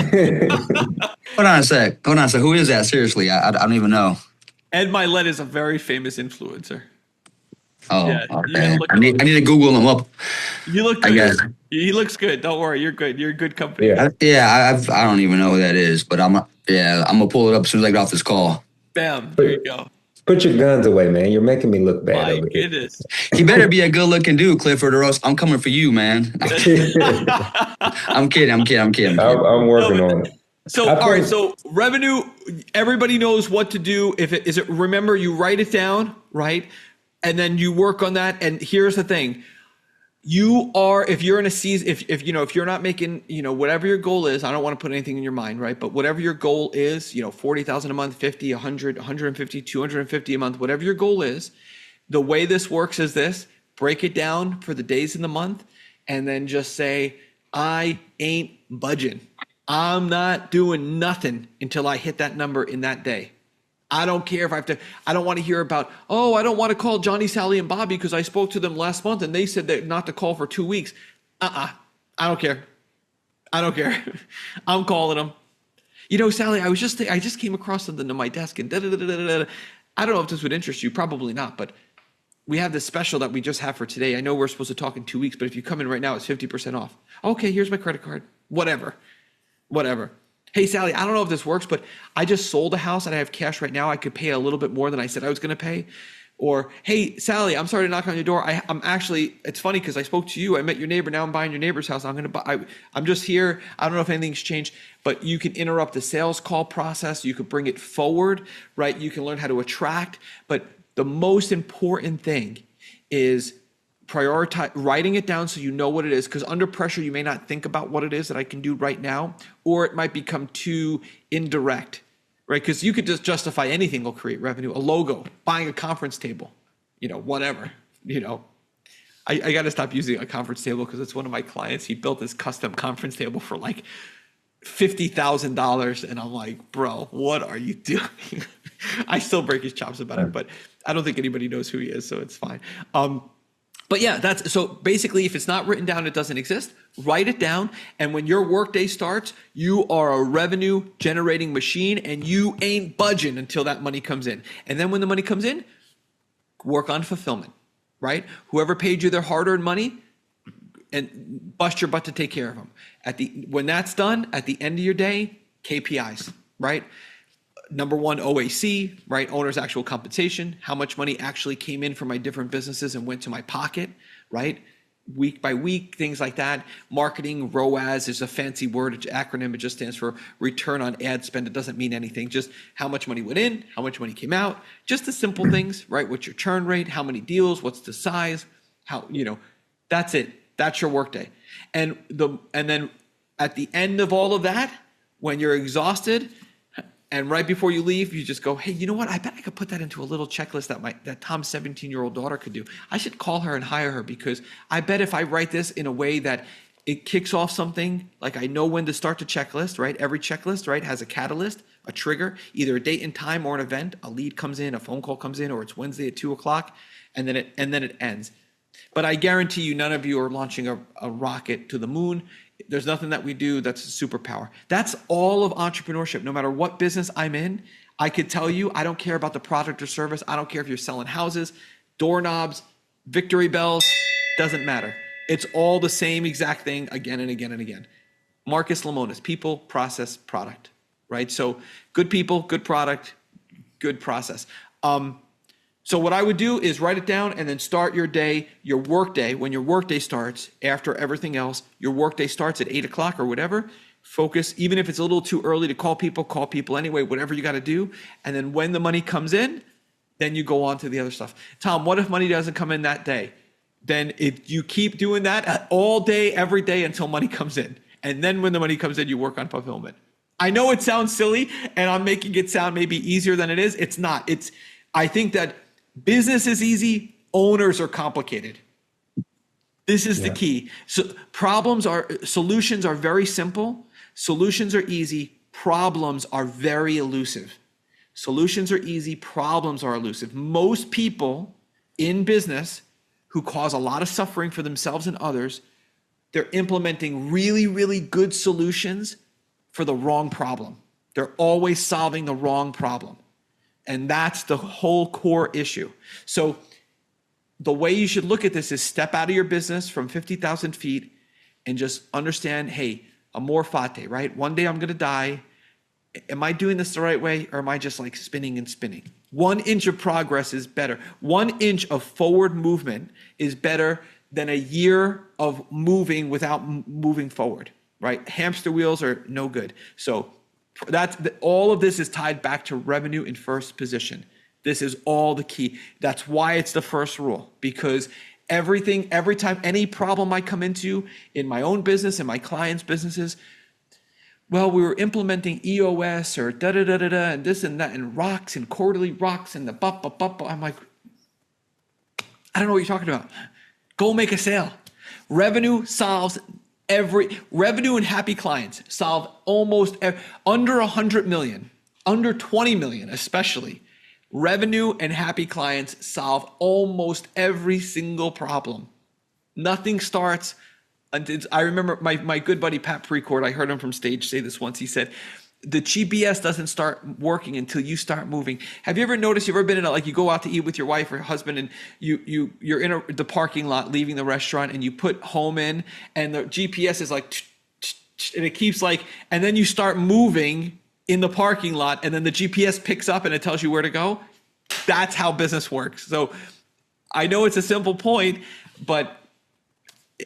hold on a sec. Hold on a sec. Who is that? Seriously, I don't even know. Ed Milet is a very famous influencer. Oh, Yeah, you okay. gotta look I need to Google him up. You look I good. guess. He looks good. Don't worry, you're good. You're a good company. Yeah. I don't even know who that is, but I'm gonna pull it up as soon as I get off this call. Bam. There you go. Put your guns away, man. You're making me look bad My over here. goodness. He better be a good looking dude, Clifford, or else I'm coming for you, man. I'm kidding. I'm working on it. So, I all right. think- So, revenue. Everybody knows what to do. If it is it, remember, you write it down, right, and then you work on that. And here's the thing: you are, if you're in a season, if you know, if you're not making, whatever your goal is, I don't want to put anything in your mind, right? But whatever your goal is, 40,000 a month, 50, 100, 150, 250 a month, whatever your goal is, the way this works is this: break it down for the days in the month, and then just say, I ain't budging. I'm not doing nothing until I hit that number in that day. I don't care if I don't want to hear about, oh, I don't want to call Johnny, Sally, and Bobby because I spoke to them last month and they said that not to call for 2 weeks. I don't care. I'm calling them. Sally, I just came across something on my desk and da-da-da-da-da-da. I don't know if this would interest you, probably not, but we have this special that we just have for today. I know we're supposed to talk in 2 weeks, but if you come in right now, it's 50% off. Okay, here's my credit card. Whatever. Hey, Sally, I don't know if this works, but I just sold a house and I have cash right now. I could pay a little bit more than I said I was going to pay. Or, hey, Sally, I'm sorry to knock on your door. I'm actually, it's funny because I spoke to you. I met your neighbor. Now I'm buying your neighbor's house. I'm just here. I don't know if anything's changed, but you can interrupt the sales call process. You could bring it forward, right? You can learn how to attract. But the most important thing is prioritize writing it down so you know what it is, because under pressure you may not think about what it is that I can do right now, or it might become too indirect, right? Because you could just justify anything will create revenue, a logo, buying a conference table, whatever. I got to stop using a conference table because it's one of my clients. He built this custom conference table for like $50,000, and I'm like, bro, what are you doing? I still break his chops about it, but I don't think anybody knows who he is, so it's fine. But yeah, that's so basically if it's not written down, it doesn't exist. Write it down. And when your workday starts, you are a revenue generating machine and you ain't budging until that money comes in. And then when the money comes in, work on fulfillment, right? Whoever paid you their hard-earned money, and bust your butt to take care of them. When that's done, at the end of your day, KPIs, right? Number one, OAC, right? Owner's actual compensation. How much money actually came in from my different businesses and went to my pocket, right? Week by week, things like that. Marketing, ROAS is a fancy word, it's an acronym. It just stands for return on ad spend. It doesn't mean anything. Just how much money went in, how much money came out. Just the simple things, right? What's your churn rate? How many deals? What's the size? That's it. That's your workday. And then at the end of all of that, when you're exhausted, and right before you leave, you just go, hey, you know what? I bet I could put that into a little checklist that Tom's 17-year-old daughter could do. I should call her and hire her because I bet if I write this in a way that it kicks off something, like I know when to start the checklist, right? Every checklist, right, has a catalyst, a trigger, either a date and time or an event. A lead comes in, a phone call comes in, or it's Wednesday at 2:00, and then it ends. But I guarantee you, none of you are launching a rocket to the moon. There's nothing that we do that's a superpower. That's all of entrepreneurship. No matter what business I'm in, I could tell you, I don't care about the product or service. I don't care if you're selling houses, doorknobs, victory bells, doesn't matter. It's all the same exact thing again and again and again. Marcus Lemonis, people, process, product, right? So good people, good product, good process. So what I would do is write it down and then start your day, your work day. When your work day starts, after everything else, your work day starts at 8 o'clock or whatever. Focus, even if it's a little too early to call people anyway, whatever you got to do. And then when the money comes in, then you go on to the other stuff. Tom, what if money doesn't come in that day? Then if you keep doing that all day, every day until money comes in. And then when the money comes in, you work on fulfillment. I know it sounds silly and I'm making it sound maybe easier than it is. It's not. I think that business is easy, owners are complicated. This is the key. So solutions are very simple. Solutions are easy. Problems are very elusive. Solutions are easy. Problems are elusive. Most people in business who cause a lot of suffering for themselves and others, they're implementing really, really good solutions for the wrong problem. They're always solving the wrong problem. And that's the whole core issue. So the way you should look at this is step out of your business from 50,000 feet and just understand, hey, amor fati, right? One day I'm going to die. Am I doing this the right way, or am I just like spinning and spinning? 1 inch of progress is better. 1 inch of forward movement is better than a year of moving without moving forward, right? Hamster wheels are no good. So all of this is tied back to revenue in first position. This is all the key. That's why it's the first rule, because every time any problem I come into in my own business and my clients' businesses, well, we were implementing EOS or da-da-da-da-da and this and that and rocks and quarterly rocks and the ba-ba-ba-ba. I'm like, I don't know what you're talking about. Go make a sale. Revenue and happy clients solve almost under 100 million, under 20 million especially. Revenue and happy clients solve almost every single problem. Nothing starts until, I remember my good buddy Pat Precourt, I heard him from stage say this once. He said, the GPS doesn't start working until you start moving. Have you ever noticed, you've ever been in like you go out to eat with your wife or husband and you're in the parking lot leaving the restaurant and you put home in and the GPS is like, and it keeps like, and then you start moving in the parking lot and then the GPS picks up and it tells you where to go? That's how business works. So I know it's a simple point, but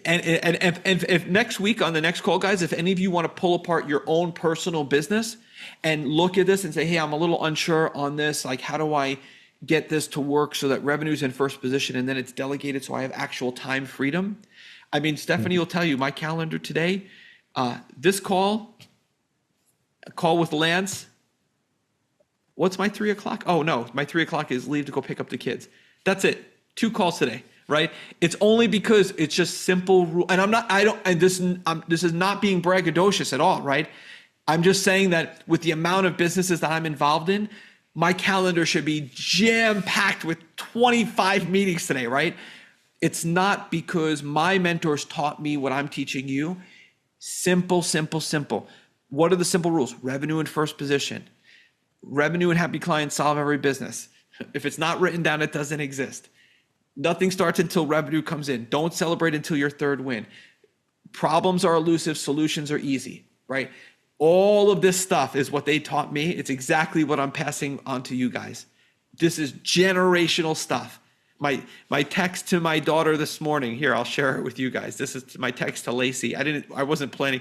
and if next week on the next call, guys, if any of you want to pull apart your own personal business and look at this and say, hey, I'm a little unsure on this, like how do I get this to work so that revenue's in first position and then it's delegated so I have actual time freedom? I mean, Stephanie will tell you my calendar today, this call with Lance. What's my 3 o'clock? Oh no, my 3 o'clock is leave to go pick up the kids. That's it. 2 calls today. Right? It's only because it's just simple rule. And this is not being braggadocious at all, right? I'm just saying that with the amount of businesses that I'm involved in, my calendar should be jam-packed with 25 meetings today, right? It's not because my mentors taught me what I'm teaching you. Simple, simple, simple. What are the simple rules? Revenue in first position. Revenue and happy clients solve every business. If it's not written down, it doesn't exist. Nothing starts until revenue comes in. Don't celebrate until your third win. Problems are elusive, solutions are easy, right? All of this stuff is what they taught me. It's exactly what I'm passing on to you guys. This is generational stuff. My text to my daughter this morning, here, I'll share it with you guys. This is my text to Lacey. I wasn't planning.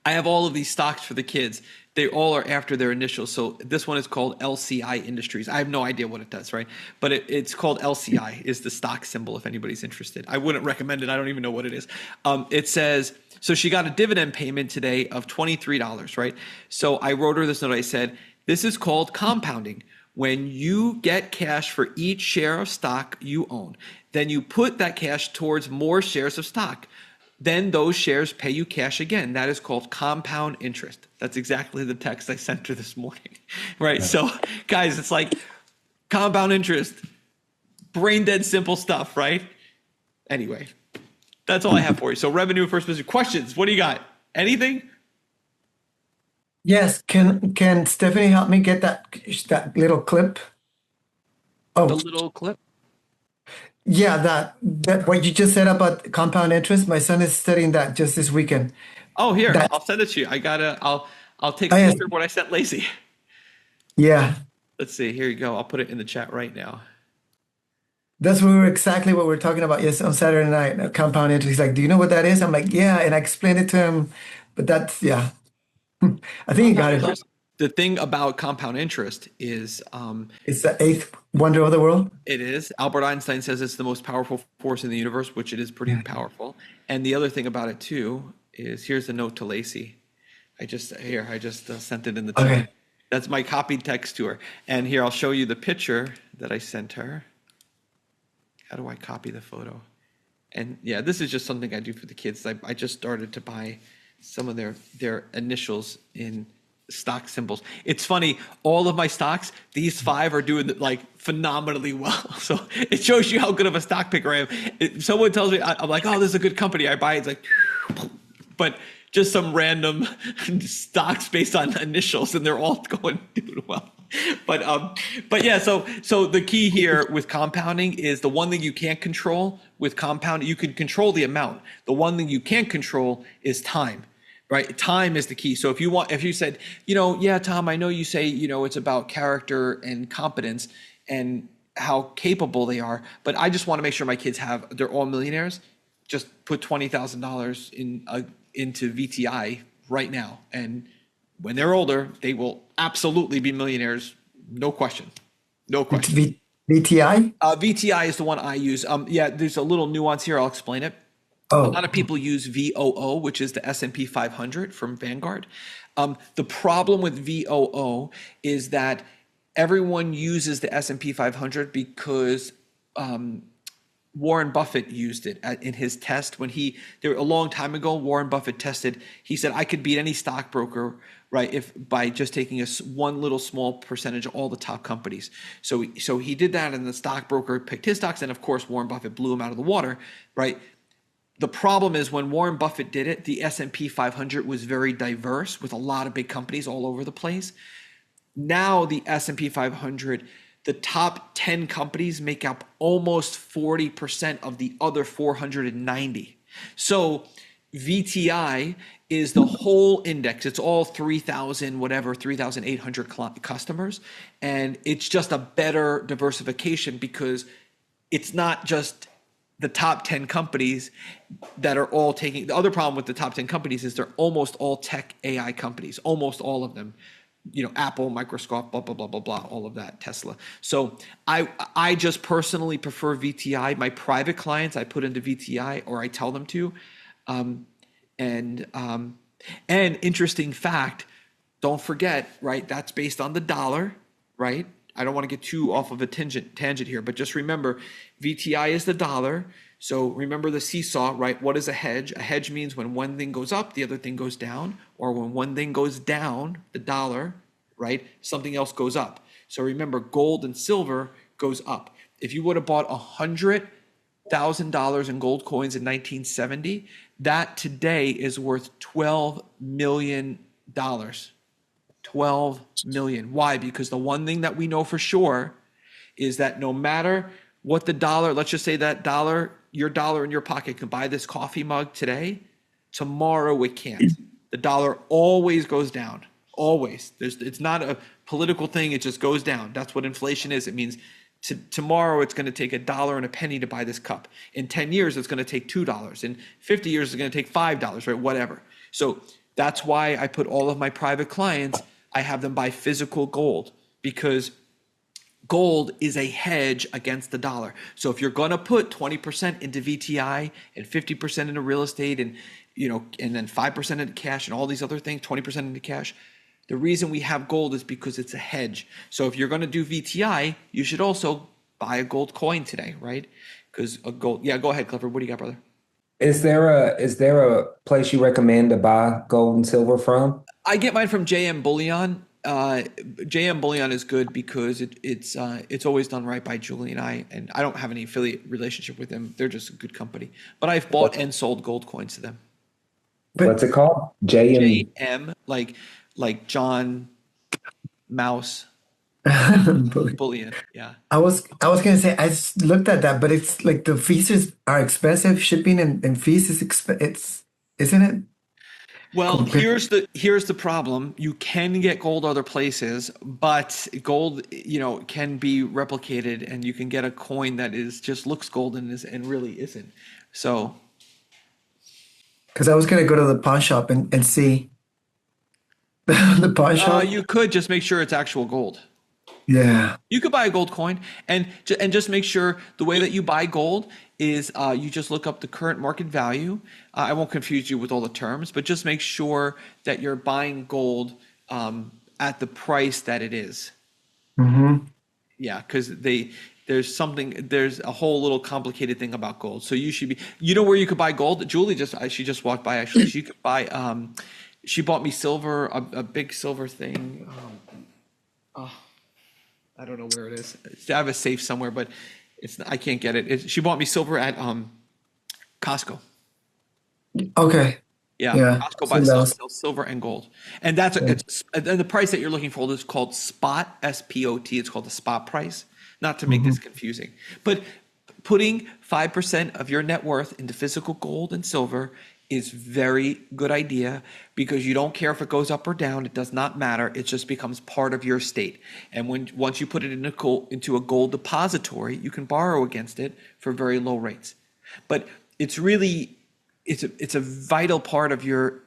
I have all of these stocks for the kids. They all are after their initials. So this one is called LCI Industries. I have no idea what it does, right? But it's called LCI is the stock symbol if anybody's interested. I wouldn't recommend it. I don't even know what it is. It says, so she got a dividend payment today of $23, right? So I wrote her this note. I said, this is called compounding. When you get cash for each share of stock you own, then you put that cash towards more shares of stock. Then those shares pay you cash again. That is called compound interest. That's exactly the text I sent her this morning, right? Yeah. So guys, it's like compound interest, brain dead simple stuff, right? Anyway, that's all I have for you. So revenue first position. Questions, what do you got? Anything? Yes, can Stephanie help me get that little clip? Oh, the little clip? Yeah, that what you just said about compound interest. My son is studying that just this weekend. Oh, here, I'll send it to you. I'll take a picture of what I sent Lacey. Yeah. Let's see. Here you go. I'll put it in the chat right now. That's exactly what we are talking about yes on Saturday night. Compound interest. He's like, "Do you know what that is?" I'm like, "Yeah," and I explained it to him. But that's yeah. I think he got Compound it. interest. The thing about compound interest is It's the eighth wonder of the world. it is. Albert Einstein says it's the most powerful force in the universe, which it is pretty powerful. And the other thing about it too is here's a note to Lacey. I just sent it in the chat. Okay. That's my copied text to her. And here I'll show you the picture that I sent her. How do I copy the photo? And yeah, this is just something I do for the kids. I just started to buy some of their initials in stock symbols. It's funny, all of my stocks, these five are doing like phenomenally well. So it shows you how good of a stock picker I am. If someone tells me, I'm like, oh, this is a good company, I buy it. It's like, but just some random stocks based on initials, and they're all doing well. But yeah, so the key here with compounding is the one thing you can't control with compounding. You can control the amount. The one thing you can't control is time. Right? Time is the key. So if you said, yeah, Tom, I know you say, it's about character and competence and how capable they are, but I just want to make sure my kids they're all millionaires. Just put $20,000 into VTI right now. And when they're older, they will absolutely be millionaires. No question. No It's question. VTI. VTI is the one I use. Yeah, there's a little nuance here. I'll explain it. A lot Oh, of people use VOO, which is the S&P 500 from Vanguard. The problem with VOO is that everyone uses the S&P 500 because Warren Buffett used it in his test a long time ago. Warren Buffett tested. He said, I could beat any stockbroker, right, if by just taking one little small percentage of all the top companies. So he did that, and the stockbroker picked his stocks, and of course Warren Buffett blew him out of the water, right? The problem is when Warren Buffett did it, the S&P 500 was very diverse with a lot of big companies all over the place. Now the S&P 500, the top 10 companies make up almost 40% of the other 490. So VTI is the whole index. It's all 3,000, whatever, 3,800 customers. And it's just a better diversification because it's not just the top 10 companies that are all taking. The other problem with the top 10 companies is they're almost all tech AI companies, almost all of them. Apple, Microsoft, blah, blah, blah, blah, blah, all of that, Tesla. So I just personally prefer VTI. My private clients, I put into VTI or I tell them to. And interesting fact, don't forget, right? That's based on the dollar, right? I don't want to get too off of a tangent here, but just remember, VTI is the dollar. So remember the seesaw, right? What is a hedge? A hedge means when one thing goes up, the other thing goes down, or when one thing goes down, the dollar, right? Something else goes up. So remember, gold and silver goes up. If you would have bought $100,000 in gold coins in 1970, that today is worth $12 million. 12 million. Why? Because the one thing that we know for sure is that no matter what the dollar, let's just say that your dollar in your pocket can buy this coffee mug today, tomorrow it can't. The dollar always goes down. Always. It's not a political thing, it just goes down. That's what inflation is. It means tomorrow it's going to take $1 and a penny to buy this cup. In 10 years, it's going to take $2. In 50 years, it's going to take $5, right? Whatever. So that's why I put all of my private clients, I have them buy physical gold because gold is a hedge against the dollar. So if you're going to put 20% into VTI and 50% into real estate and then 5% into cash and all these other things, 20% into cash, the reason we have gold is because it's a hedge. So if you're going to do VTI, you should also buy a gold coin today, right? Because a gold. Yeah, go ahead, Clifford. What do you got, brother? Is there a place you recommend to buy gold and silver from? I get mine from JM Bullion. JM Bullion is good because it's always done right by Julie and I don't have any affiliate relationship with them. They're just a good company. But I've bought and sold gold coins to them. What's it called? JM. JM, like John Mouse Bullion. Yeah. I was gonna say I just looked at that, but it's like the fees are expensive. Shipping and fees is isn't it? Well, here's the problem. You can get gold other places, but gold, can be replicated, and you can get a coin that is just looks golden and really isn't. So, Because I was gonna go to the pawn shop and see the pawn shop. you could just make sure it's actual gold. Yeah. You could buy a gold coin and just make sure the way that you buy gold is you just look up the current market value. I won't confuse you with all the terms, but just make sure that you're buying gold at the price that it is. Mm-hmm. Yeah, because there's a whole little complicated thing about gold. So you should be, where you could buy gold. Julie she just walked by actually. She could buy. She bought me silver, a big silver thing. I don't know where it is. I have a safe somewhere, but I can't get it. She bought me silver at Costco. Okay. Yeah, Yeah. Costco Seen buys those. sells silver and gold, and and the price that you're looking for is called spot, SPOT. It's called the spot price. Not to make this confusing, but putting 5% of your net worth into physical gold and silver is very good idea because you don't care if it goes up or down. It does not matter. It just becomes part of your estate. And once you put it into a gold depository, you can borrow against it for very low rates. But it's really it's a vital part of your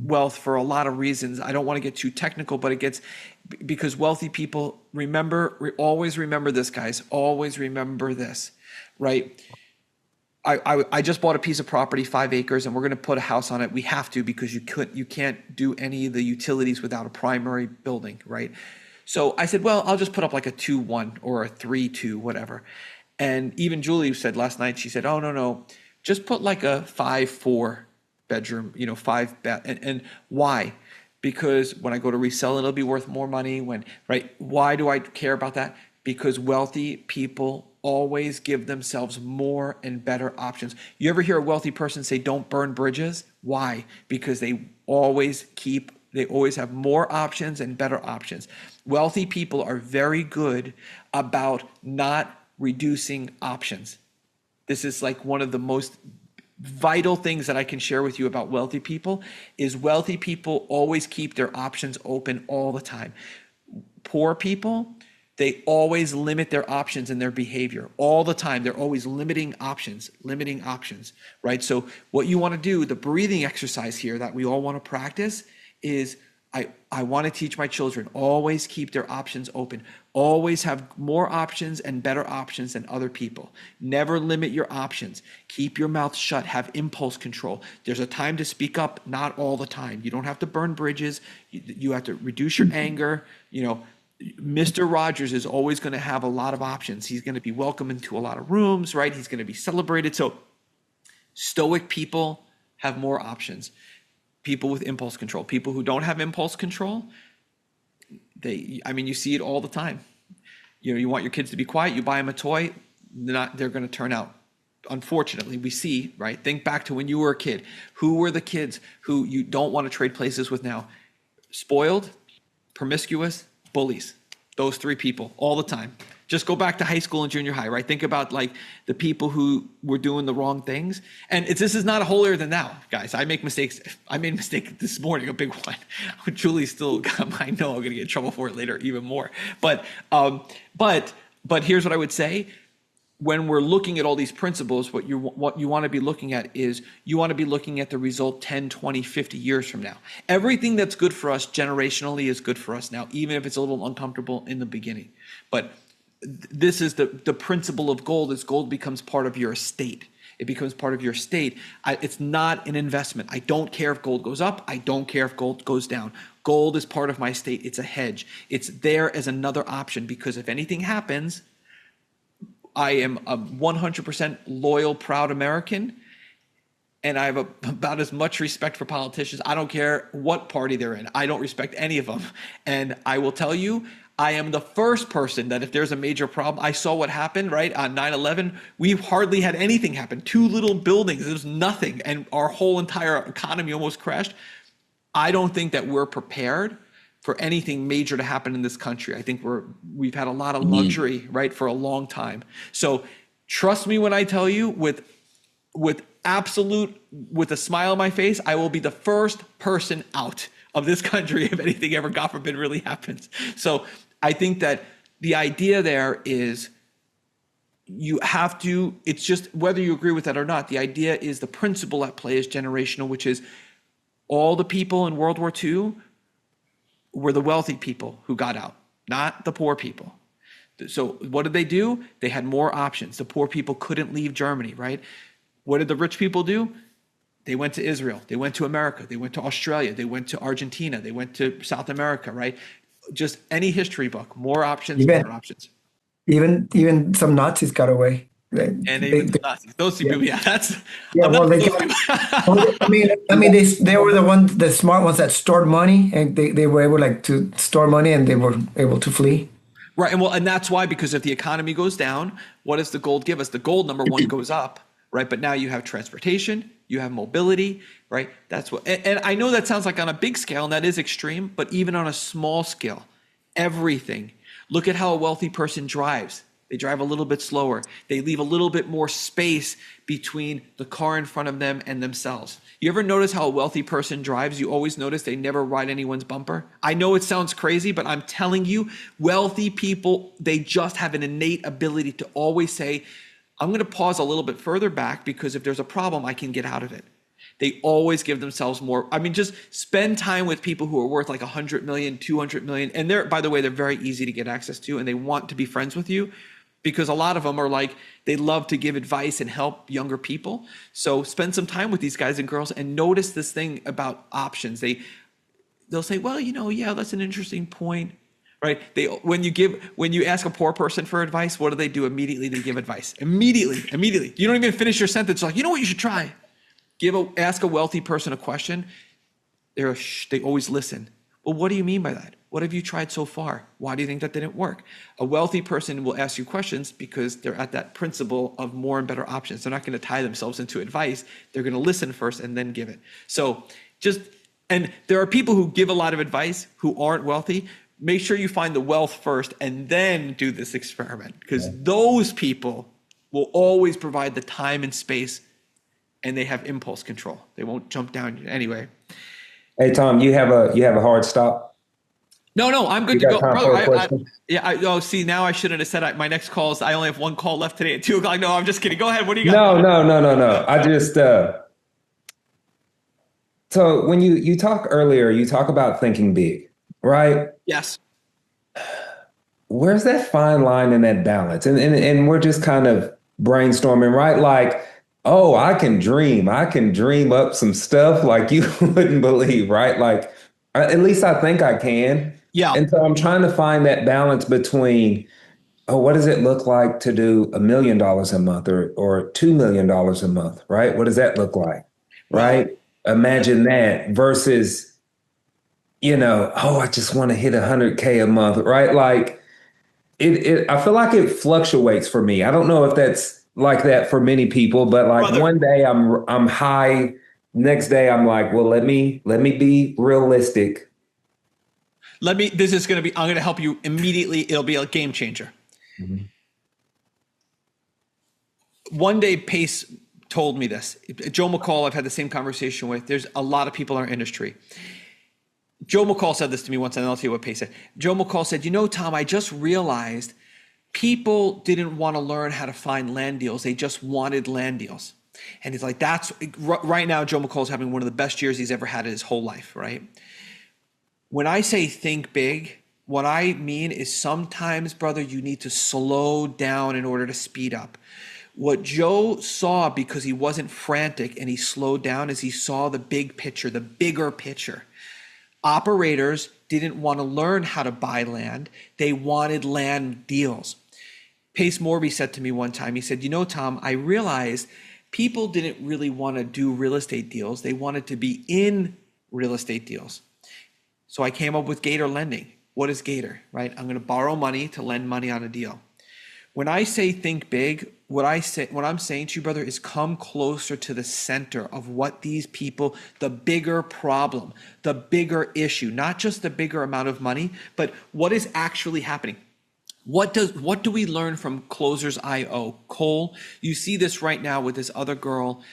wealth for a lot of reasons. I don't want to get too technical, but because wealthy people always remember this, guys. Always remember this, right? I just bought a piece of property, 5 acres, and we're going to put a house on it. We have to because you can't do any of the utilities without a primary building, right? So I said, well, I'll just put up like a 2-1 or a 3-2, whatever. And even Julie said last night, she said, oh, no, just put like a 5-4 bedroom, 5 and why? Because when I go to resell it, it'll be worth more money. Right? Why do I care about that? Because wealthy people always give themselves more and better options. You ever hear a wealthy person say, don't burn bridges? Why? Because they always have more options and better options. Wealthy people are very good about not reducing options. This is like one of the most vital things that I can share with you about wealthy people is wealthy people always keep their options open all the time. Poor people, they always limit their options and their behavior all the time. They're always limiting options, right? So what you want to do, the breathing exercise here that we all want to practice is I want to teach my children, always keep their options open. Always have more options and better options than other people. Never limit your options. Keep your mouth shut. Have impulse control. There's a time to speak up, not all the time. You don't have to burn bridges. You have to reduce your anger. Mr. Rogers is always going to have a lot of options. He's going to be welcome into a lot of rooms, right? He's going to be celebrated. So stoic people have more options. People with impulse control, people who don't have impulse control, you see it all the time. You want your kids to be quiet, you buy them a toy, they're going to turn out. Unfortunately, we see, right? Think back to when you were a kid. Who were the kids who you don't want to trade places with now? Spoiled, promiscuous, bullies. Those 3 people all the time. Just go back to high school and junior high, right? Think about like the people who were doing the wrong things. And this is not a holier than thou, guys. I make mistakes. I made a mistake this morning, a big one. Julie still, I know I'm going to get in trouble for it later, even more. But here's what I would say. When we're looking at all these principles, what you want to be looking at is you want to be looking at the result 10, 20, 50 years from now. Everything that's good for us generationally is good for us now, even if it's a little uncomfortable in the beginning. But this is the principle of gold is gold becomes part of your estate. It becomes part of your estate. It's not an investment. I don't care if gold goes up. I don't care if gold goes down. Gold is part of my estate. It's a hedge. It's there as another option because if anything happens, I am a 100% loyal, proud American, and I have about as much respect for politicians. I don't care what party they're in. I don't respect any of them. And I will tell you, I am the first person that if there's a major problem, I saw what happened, right? On 9/11, we hardly had anything happen. 2 little buildings, there was nothing. And our whole entire economy almost crashed. I don't think that we're prepared for anything major to happen in this country. I think we've had a lot of luxury, right, for a long time. So trust me when I tell you, with with a smile on my face, I will be the first person out of this country if anything ever, God forbid, really happens. So I think that the idea there is you have to, it's just whether you agree with that or not, the idea is the principle at play is generational, which is all the people in World War II were the wealthy people who got out, not the poor people. So what did they do? They had more options. The poor people couldn't leave Germany, right? What did the rich people do? They went to Israel. They went to America. They went to Australia. They went to Argentina. They went to South America, right? Just any history book, more options, better options. Even some Nazis got away. And even the Nazis, those two people, that's yeah. Well, they got. I mean, they were the smart ones that stored money, and they were able to store money, and they were able to flee. Right, and that's why, because if the economy goes down, what does the gold give us? The gold, number one, goes up, right? But now you have transportation, you have mobility, right? That's what, and I know that sounds like on a big scale, and that is extreme, but even on a small scale, everything. Look at how a wealthy person drives. They drive a little bit slower. They leave a little bit more space between the car in front of them and themselves. You ever notice how a wealthy person drives? You always notice they never ride anyone's bumper. I know it sounds crazy, but I'm telling you, wealthy people, they just have an innate ability to always say, I'm going to pause a little bit further back because if there's a problem, I can get out of it. They always give themselves more. I mean, just spend time with people who are worth like 100 million, 200 million. And by the way, they're very easy to get access to, and they want to be friends with you because a lot of them are like, they love to give advice and help younger people. So spend some time with these guys and girls and notice this thing about options. They'll say, well, yeah, that's an interesting point. Right? When you ask a poor person for advice, what do? Immediately they give advice. Immediately. You don't even finish your sentence. Like, you know what you should try? Ask a wealthy person a question. They always listen. Well, what do you mean by that? What have you tried so far? Why do you think that didn't work? A wealthy person will ask you questions because they're at that principle of more and better options. They're not going to tie themselves into advice. They're going to listen first and then give it. So and there are people who give a lot of advice who aren't wealthy. Make sure you find the wealth first and then do this experiment because those people will always provide the time and space and they have impulse control. They won't jump down anyway. Hey, Tom, you have a hard stop? No, I'm good You to got go. time for a question? See, now I shouldn't have said my next call is I only have one call left today at 2:00. No, I'm just kidding. Go ahead. What do you got? No. I just, so when you talk earlier, you talk about thinking big, right? Yes. Where's that fine line in that balance? And we're just kind of brainstorming, right? Like, oh, I can dream up some stuff like you wouldn't believe, right? Like, at least I think I can. Yeah. And so I'm trying to find that balance between, oh, what does it look like to do $1 million a month or $2 million a month, right? What does that look like, right? Imagine that versus, oh, I just want to hit 100K a month, right? Like I feel like it fluctuates for me. I don't know if that's like that for many people, but like one day I'm high, next day I'm like, well, let me be realistic. I'm going to help you immediately. It'll be a game changer. Mm-hmm. One day Pace told me this. Joe McCall, I've had the same conversation with. There's a lot of people in our industry. Joe McCall said this to me once, and I'll tell you what Pace said. Joe McCall said, Tom, I just realized people didn't want to learn how to find land deals. They just wanted land deals. And he's like, right now, Joe McCall's having one of the best years he's ever had in his whole life, right? When I say think big, what I mean is sometimes, brother, you need to slow down in order to speed up. What Joe saw, because he wasn't frantic and he slowed down, is he saw the big picture, the bigger picture. Operators didn't want to learn how to buy land. They wanted land deals. Pace Morby said to me one time, he said, Tom, I realized people didn't really want to do real estate deals. They wanted to be in real estate deals. So I came up with Gator lending. What is Gator, right? I'm going to borrow money to lend money on a deal. When I say think big, what I'm saying to you, brother, is come closer to the center of what these people, the bigger problem, the bigger issue, not just the bigger amount of money, but what is actually happening. What do we learn from Closers IO? Cole, you see this right now with this other girl,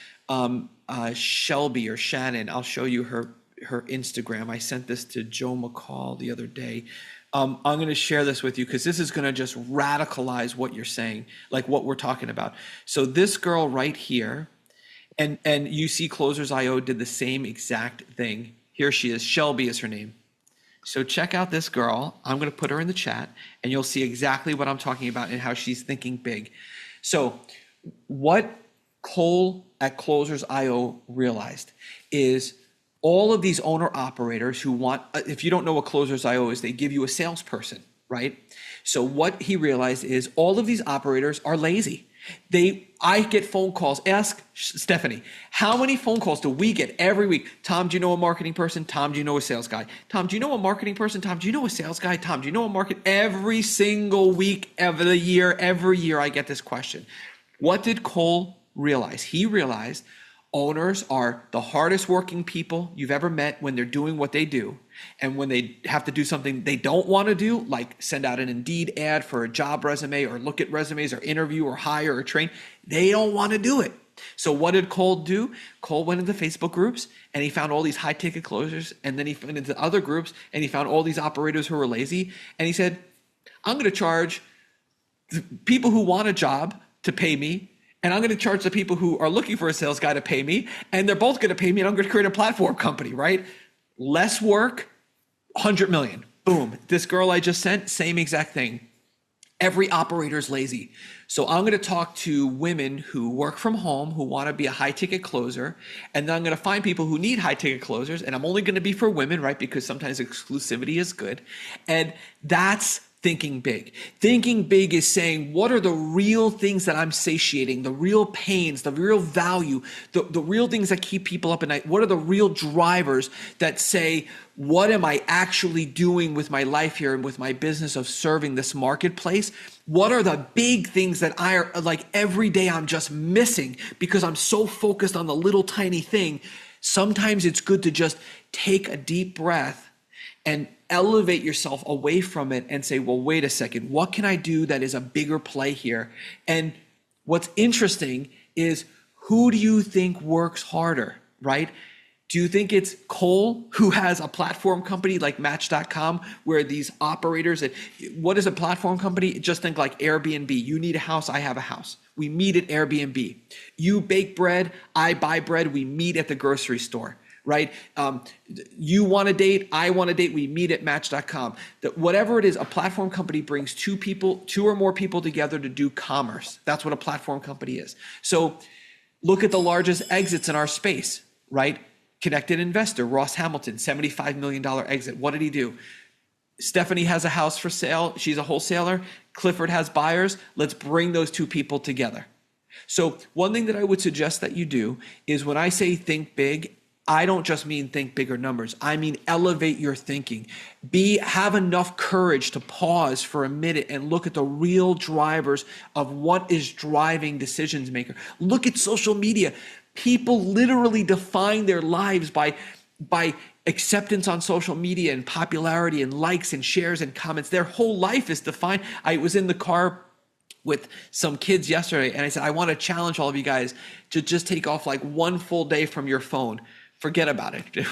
Shelby or Shannon. I'll show you her Instagram. I sent this to Joe McCall the other day. I'm going to share this with you because this is going to just radicalize what you're saying, like what we're talking about. So this girl right here, and you see Closers IO did the same exact thing. Here she is. Shelby is her name. So check out this girl. I'm going to put her in the chat and you'll see exactly what I'm talking about and how she's thinking big. So what Cole at Closers IO realized is all of these owner operators who want, if you don't know what Closers IO is, they give you a salesperson, right? So what he realized is all of these operators are lazy. I get phone calls. Ask Stephanie, how many phone calls do we get every week? Tom, do you know a marketing person? Tom, do you know a sales guy? Tom, do you know a marketing person? Tom, do you know a sales guy? Tom, do you know a market? Every single week of the year, every year I get this question. What did Cole realize? He realized owners are the hardest working people you've ever met when they're doing what they do. And when they have to do something they don't want to do, like send out an Indeed ad for a job resume or look at resumes or interview or hire or train, they don't want to do it. So what did Cole do? Cole went into Facebook groups and he found all these high ticket closers, and then he went into other groups and he found all these operators who were lazy. And he said, I'm going to charge the people who want a job to pay me, and I'm going to charge the people who are looking for a sales guy to pay me, and they're both going to pay me, and I'm going to create a platform company, right? Less work, 100 million. Boom. This girl I just sent, same exact thing. Every operator is lazy. So I'm going to talk to women who work from home, who want to be a high ticket closer. And then I'm going to find people who need high ticket closers. And I'm only going to be for women, right? Because sometimes exclusivity is good. And that's thinking big. Thinking big is saying, what are the real things that I'm satiating, the real pains, the real value, the real things that keep people up at night? What are the real drivers that say, what am I actually doing with my life here and with my business of serving this marketplace? What are the big things that I are like every day I'm just missing because I'm so focused on the little tiny thing? Sometimes it's good to just take a deep breath and elevate yourself away from it and say, well, wait a second, what can I do that is a bigger play here? And what's interesting is, who do you think works harder, right? Do you think it's Cole, who has a platform company like Match.com, where these operators, what is a platform company? Just think like Airbnb. You need a house, I have a house. We meet at Airbnb. You bake bread, I buy bread, we meet at the grocery store. Right? You want to date, I want to date, we meet at Match.com. Whatever it is, a platform company brings two or more people together to do commerce. That's what a platform company is. So look at the largest exits in our space, right? Connected Investor, Ross Hamilton, $75 million exit. What did he do? Stephanie has a house for sale. She's a wholesaler. Clifford has buyers. Let's bring those two people together. So one thing that I would suggest that you do is, when I say think big, I don't just mean think bigger numbers. I mean elevate your thinking. Have enough courage to pause for a minute and look at the real drivers of what is driving decisions maker. Look at social media. People literally define their lives by acceptance on social media and popularity and likes and shares and comments. Their whole life is defined. I was in the car with some kids yesterday and I said, I want to challenge all of you guys to just take off like one full day from your phone. Forget about it.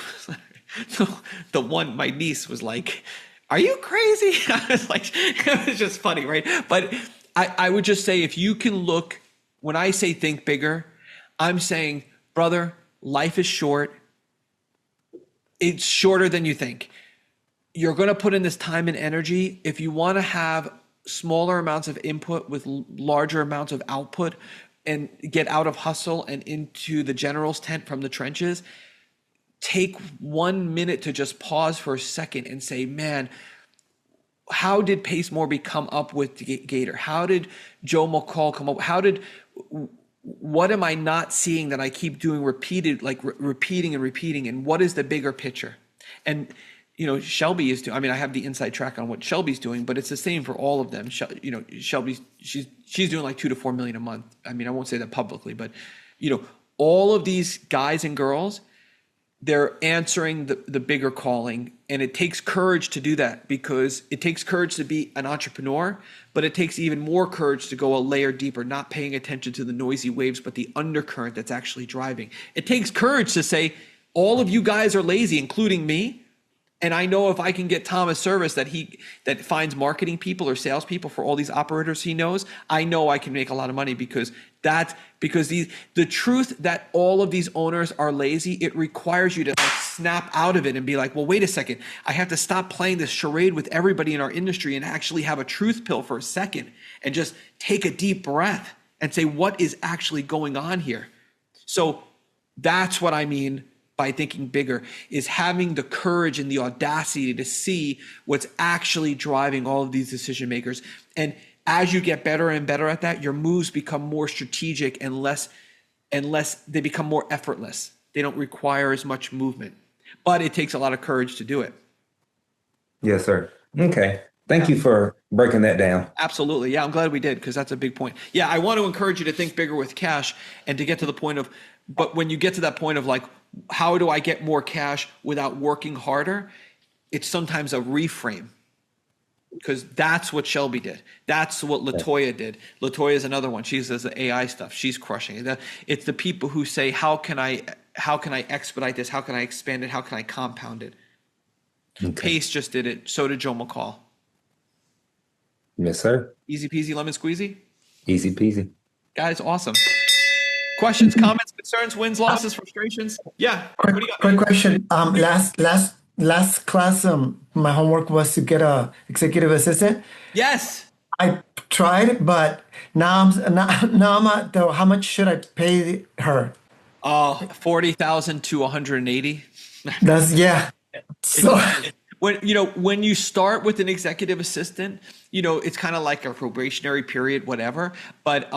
The one, my niece was like, are you crazy? I was like, it was just funny, right? But I would just say, if you can look, when I say think bigger, I'm saying, brother, life is short. It's shorter than you think. You're going to put in this time and energy. If you want to have smaller amounts of input with larger amounts of output and get out of hustle and into the general's tent from the trenches, take 1 minute to just pause for a second and say, man, how did Pace Morby come up with Gator? How did Joe McCall come up? What am I not seeing that I keep doing repeating and repeating? And what is the bigger picture? And, Shelby is doing, I have the inside track on what Shelby's doing, but it's the same for all of them. Shelby's, she's doing like 2 to 4 million a month. I won't say that publicly, but, all of these guys and girls, they're answering the bigger calling And it takes courage to do that, because it takes courage to be an entrepreneur, but it takes even more courage to go a layer deeper, not paying attention to the noisy waves, but the undercurrent that's actually driving. It takes courage to say, all of you guys are lazy, including me. And I know if I can get Thomas Service that finds marketing people or salespeople for all these operators he knows, I know I can make a lot of money, because the truth that all of these owners are lazy, it requires you to like snap out of it and be like, well, wait a second, I have to stop playing this charade with everybody in our industry and actually have a truth pill for a second and just take a deep breath and say, what is actually going on here? So that's what I mean by thinking bigger, is having the courage and the audacity to see what's actually driving all of these decision makers. And as you get better and better at that, your moves become more strategic and less they become more effortless. They don't require as much movement, but it takes a lot of courage to do it. Yes, sir. Okay. Thank you for breaking that down. Absolutely. Yeah, I'm glad we did, because that's a big point. Yeah, I want to encourage you to think bigger with cash and to get to the point of, but when you get to that point of like, how do I get more cash without working harder? It's sometimes a reframe, because that's what Shelby did. That's what Latoya did. Latoya is another one. She does the AI stuff. She's crushing it. It's the people who say, how can I expedite this? How can I expand it? How can I compound it? Okay. Pace just did it. So did Joe McCall. Yes, sir. Easy peasy, lemon squeezy. Easy peasy. Guys, awesome. Questions, comments, concerns, wins, losses, frustrations? Yeah. What do you got? Quick question. Last class, my homework was to get a executive assistant. Yes. I tried, but now I'm at the, how much should I pay her? 40,000 to 180. That's yeah. So when you start with an executive assistant, it's kind of like a probationary period, whatever. But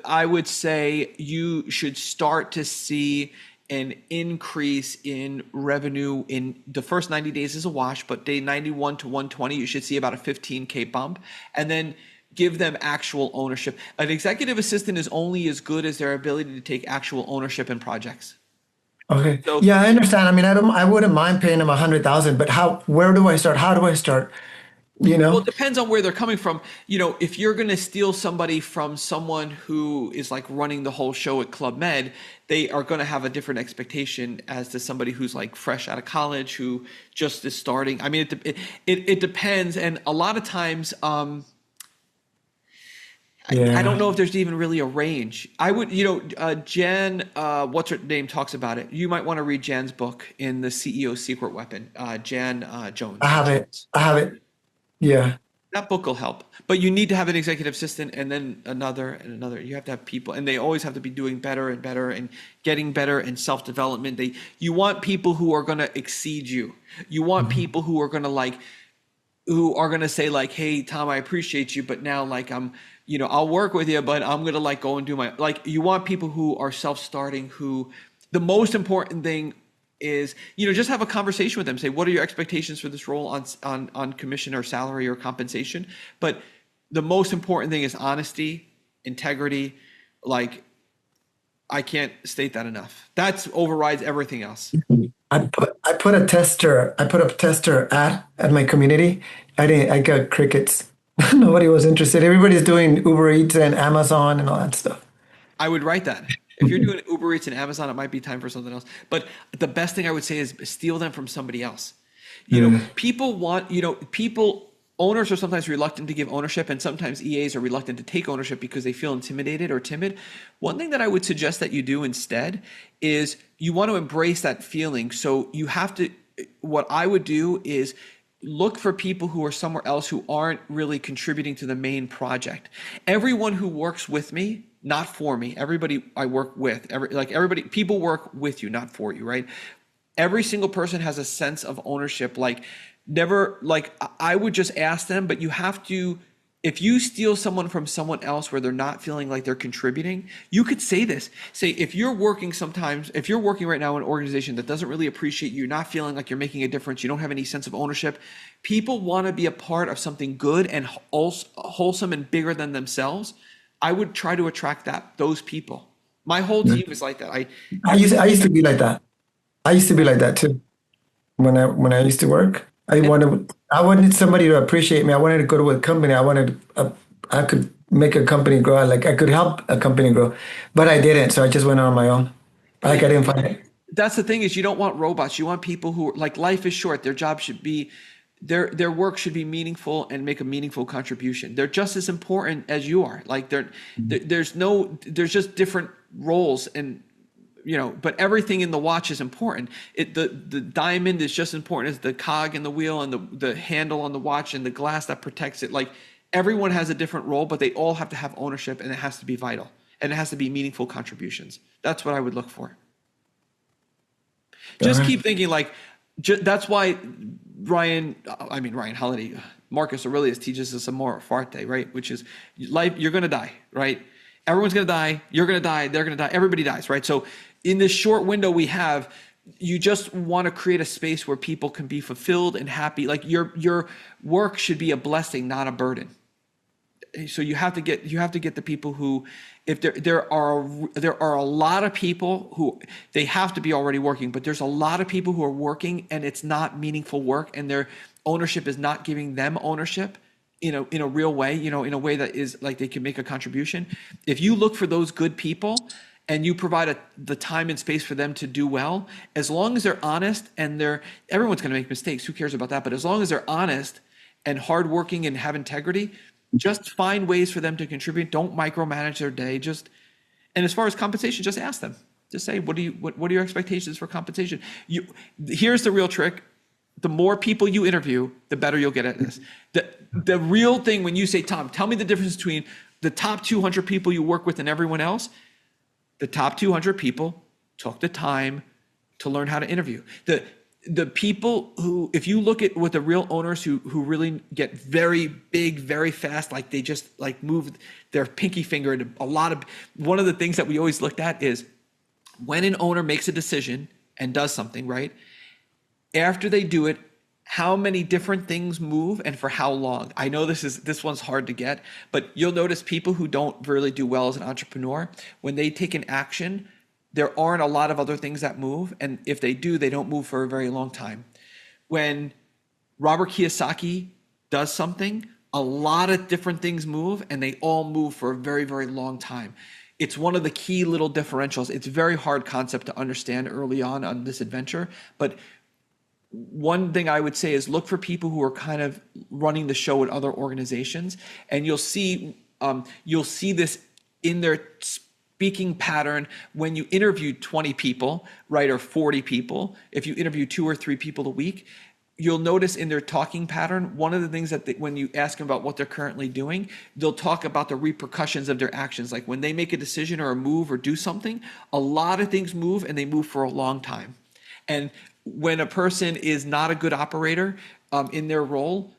I would say you should start to see an increase in revenue in the first 90 days is a wash, but day 91 to 120, you should see about a 15K bump, and then give them actual ownership. An executive assistant is only as good as their ability to take actual ownership in projects. Okay. So, yeah, I understand. I mean, I wouldn't mind paying them 100,000, but where do I start? How do I start? Well, it depends on where they're coming from. If you're going to steal somebody from someone who is like running the whole show at Club Med, they are going to have a different expectation as to somebody who's like fresh out of college, who just is starting. I mean, it depends. And a lot of times, I don't know if there's even really a range. I would, Jen, what's her name, talks about it. You might want to read Jen's book in The CEO's Secret Weapon, Jen Jones. I have it. Yeah. That book will help. But you need to have an executive assistant, and then another and another. You have to have people, and they always have to be doing better and better and getting better and self-development. You want people who are going to exceed you. You want people who are going to say like, hey, Tom, I appreciate you, but now like I'll work with you, but I'm going to like go and do you want people who are self-starting, who the most important thing is, just have a conversation with them. Say, what are your expectations for this role on commission or salary or compensation? But the most important thing is honesty, integrity. Like, I can't state that enough. That overrides everything else. I put a tester at my community. I got crickets. Nobody was interested. Everybody's doing Uber Eats and Amazon and all that stuff. I would write that. If you're doing Uber Eats and Amazon, it might be time for something else. But the best thing I would say is steal them from somebody else. Owners are sometimes reluctant to give ownership, and sometimes EAs are reluctant to take ownership because they feel intimidated or timid. One thing that I would suggest that you do instead is you want to embrace that feeling. So what I would do is look for people who are somewhere else who aren't really contributing to the main project. Everyone who works with me, not for me, everybody I work with, people work with you, not for you, right? Every single person has a sense of ownership. I would just ask them, but you have to, if you steal someone from someone else where they're not feeling like they're contributing, you could say this. Say, if you're working right now in an organization that doesn't really appreciate you, not feeling like you're making a difference, you don't have any sense of ownership, people want to be a part of something good and wholesome and bigger than themselves. I would try to attract those people. My whole team is like that. I used to be like that. I used to be like that too. When I used to work, I wanted somebody to appreciate me. I wanted to go to a company. I could make a company grow. Like I could help a company grow, but I didn't. So I just went on my own. Like I didn't find it. That's the thing is you don't want robots. You want people who like life is short. Their job should be their work should be meaningful and make a meaningful contribution. They're just as important as you are. Like there's just different roles and but everything in the watch is important. The diamond is just important as the cog in the wheel and the handle on the watch and the glass that protects it. Like everyone has a different role, but they all have to have ownership and it has to be vital and it has to be meaningful contributions. That's what I would look for. Just keep thinking like, that's why Ryan Holiday, Marcus Aurelius teaches us amor farte, right? Which is life, you're going to die, right? Everyone's going to die. You're going to die. They're going to die. Everybody dies, right? So in this short window we have, you just want to create a space where people can be fulfilled and happy. Like your work should be a blessing, not a burden. So you have to get the people who, if there are a lot of people who they have to be already working, but there's a lot of people who are working and it's not meaningful work and their ownership is not giving them ownership in a real way, in a way that is like they can make a contribution. If you look for those good people and you provide the time and space for them to do well, as long as they're honest and everyone's going to make mistakes, who cares about that? But as long as they're honest and hardworking and have integrity, just find ways for them to contribute. Don't micromanage their day. And as far as compensation, just ask them. Just say, what are your expectations for compensation? Here's the real trick. The more people you interview, the better you'll get at this. The real thing when you say, Tom, tell me the difference between the top 200 people you work with and everyone else. The top 200 people took the time to learn how to interview. The people who, if you look at what the real owners who really get very big, very fast, like they just like move their pinky finger into one of the things that we always looked at is when an owner makes a decision and does something, right? After they do it, how many different things move and for how long? I know this one's hard to get, but you'll notice people who don't really do well as an entrepreneur, when they take an action, there aren't a lot of other things that move. And if they do, they don't move for a very long time. When Robert Kiyosaki does something, a lot of different things move and they all move for a very, very long time. It's one of the key little differentials. It's a very hard concept to understand early on this adventure. But one thing I would say is look for people who are kind of running the show at other organizations. And you'll see this in their speaking pattern when you interview 20 people, right, or 40 people. If you interview 2 or 3 people a week, you'll notice in their talking pattern, one of the things that when you ask them about what they're currently doing, they'll talk about the repercussions of their actions. Like when they make a decision or a move or do something, a lot of things move and they move for a long time. And when a person is not a good operator in their role,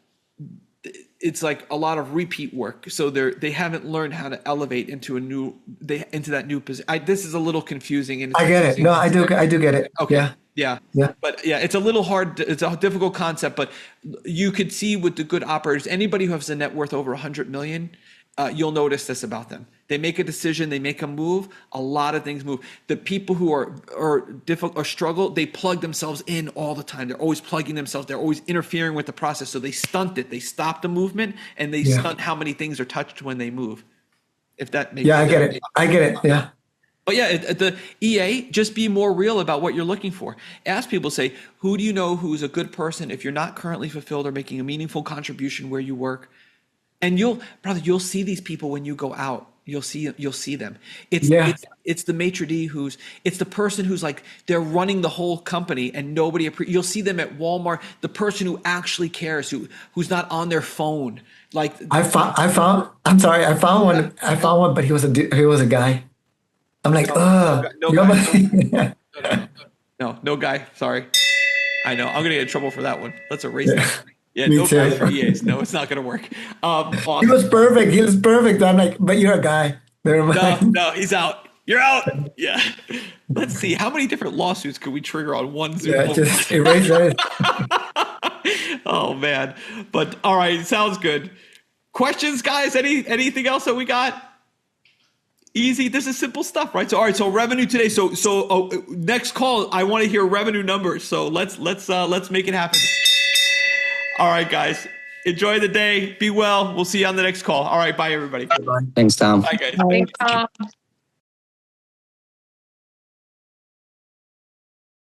it's like a lot of repeat work. So they haven't learned how to elevate into that new position. This is a little confusing. And I get it. No, I do get it. Okay. Yeah. But yeah, it's a little hard. It's a difficult concept, but you could see with the good operators, anybody who has a net worth over 100 million, you'll notice this about them. They make a decision, they make a move, a lot of things move. The people who are difficult or struggle, they plug themselves in all the time. They're always plugging themselves. They're always interfering with the process. So they stunt it. They stop the movement and they stunt how many things are touched when they move. If that makes sense. I get it. Yeah. But yeah, at the EA, just be more real about what you're looking for. Ask people, say, who do you know who's a good person if you're not currently fulfilled or making a meaningful contribution where you work? And you'll see these people when you go out. You'll see them. It's the maitre d' it's the person who's like they're running the whole company and nobody you'll see them at Walmart. The person who actually cares, who's not on their phone. Like I found one, but he was a guy. I'm like, no guy. Sorry, I know I'm gonna get in trouble for that one. Let's erase that. Yeah, Me no too. guy for EAs. No, it's not going to work. Awesome. He was perfect. I'm like, but you're a guy. Never mind. No, he's out. You're out. Yeah. Let's see. How many different lawsuits could we trigger on one Zoom? Yeah, just erase that. Oh, man. But all right. Sounds good. Questions, guys? Anything else that we got? Easy. This is simple stuff, right? So, all right. So revenue today. So next call, I want to hear revenue numbers. So let's make it happen. All right, guys. Enjoy the day. Be well. We'll see you on the next call. All right. Bye, everybody. Thanks, Tom. Bye, guys. Thanks, Tom.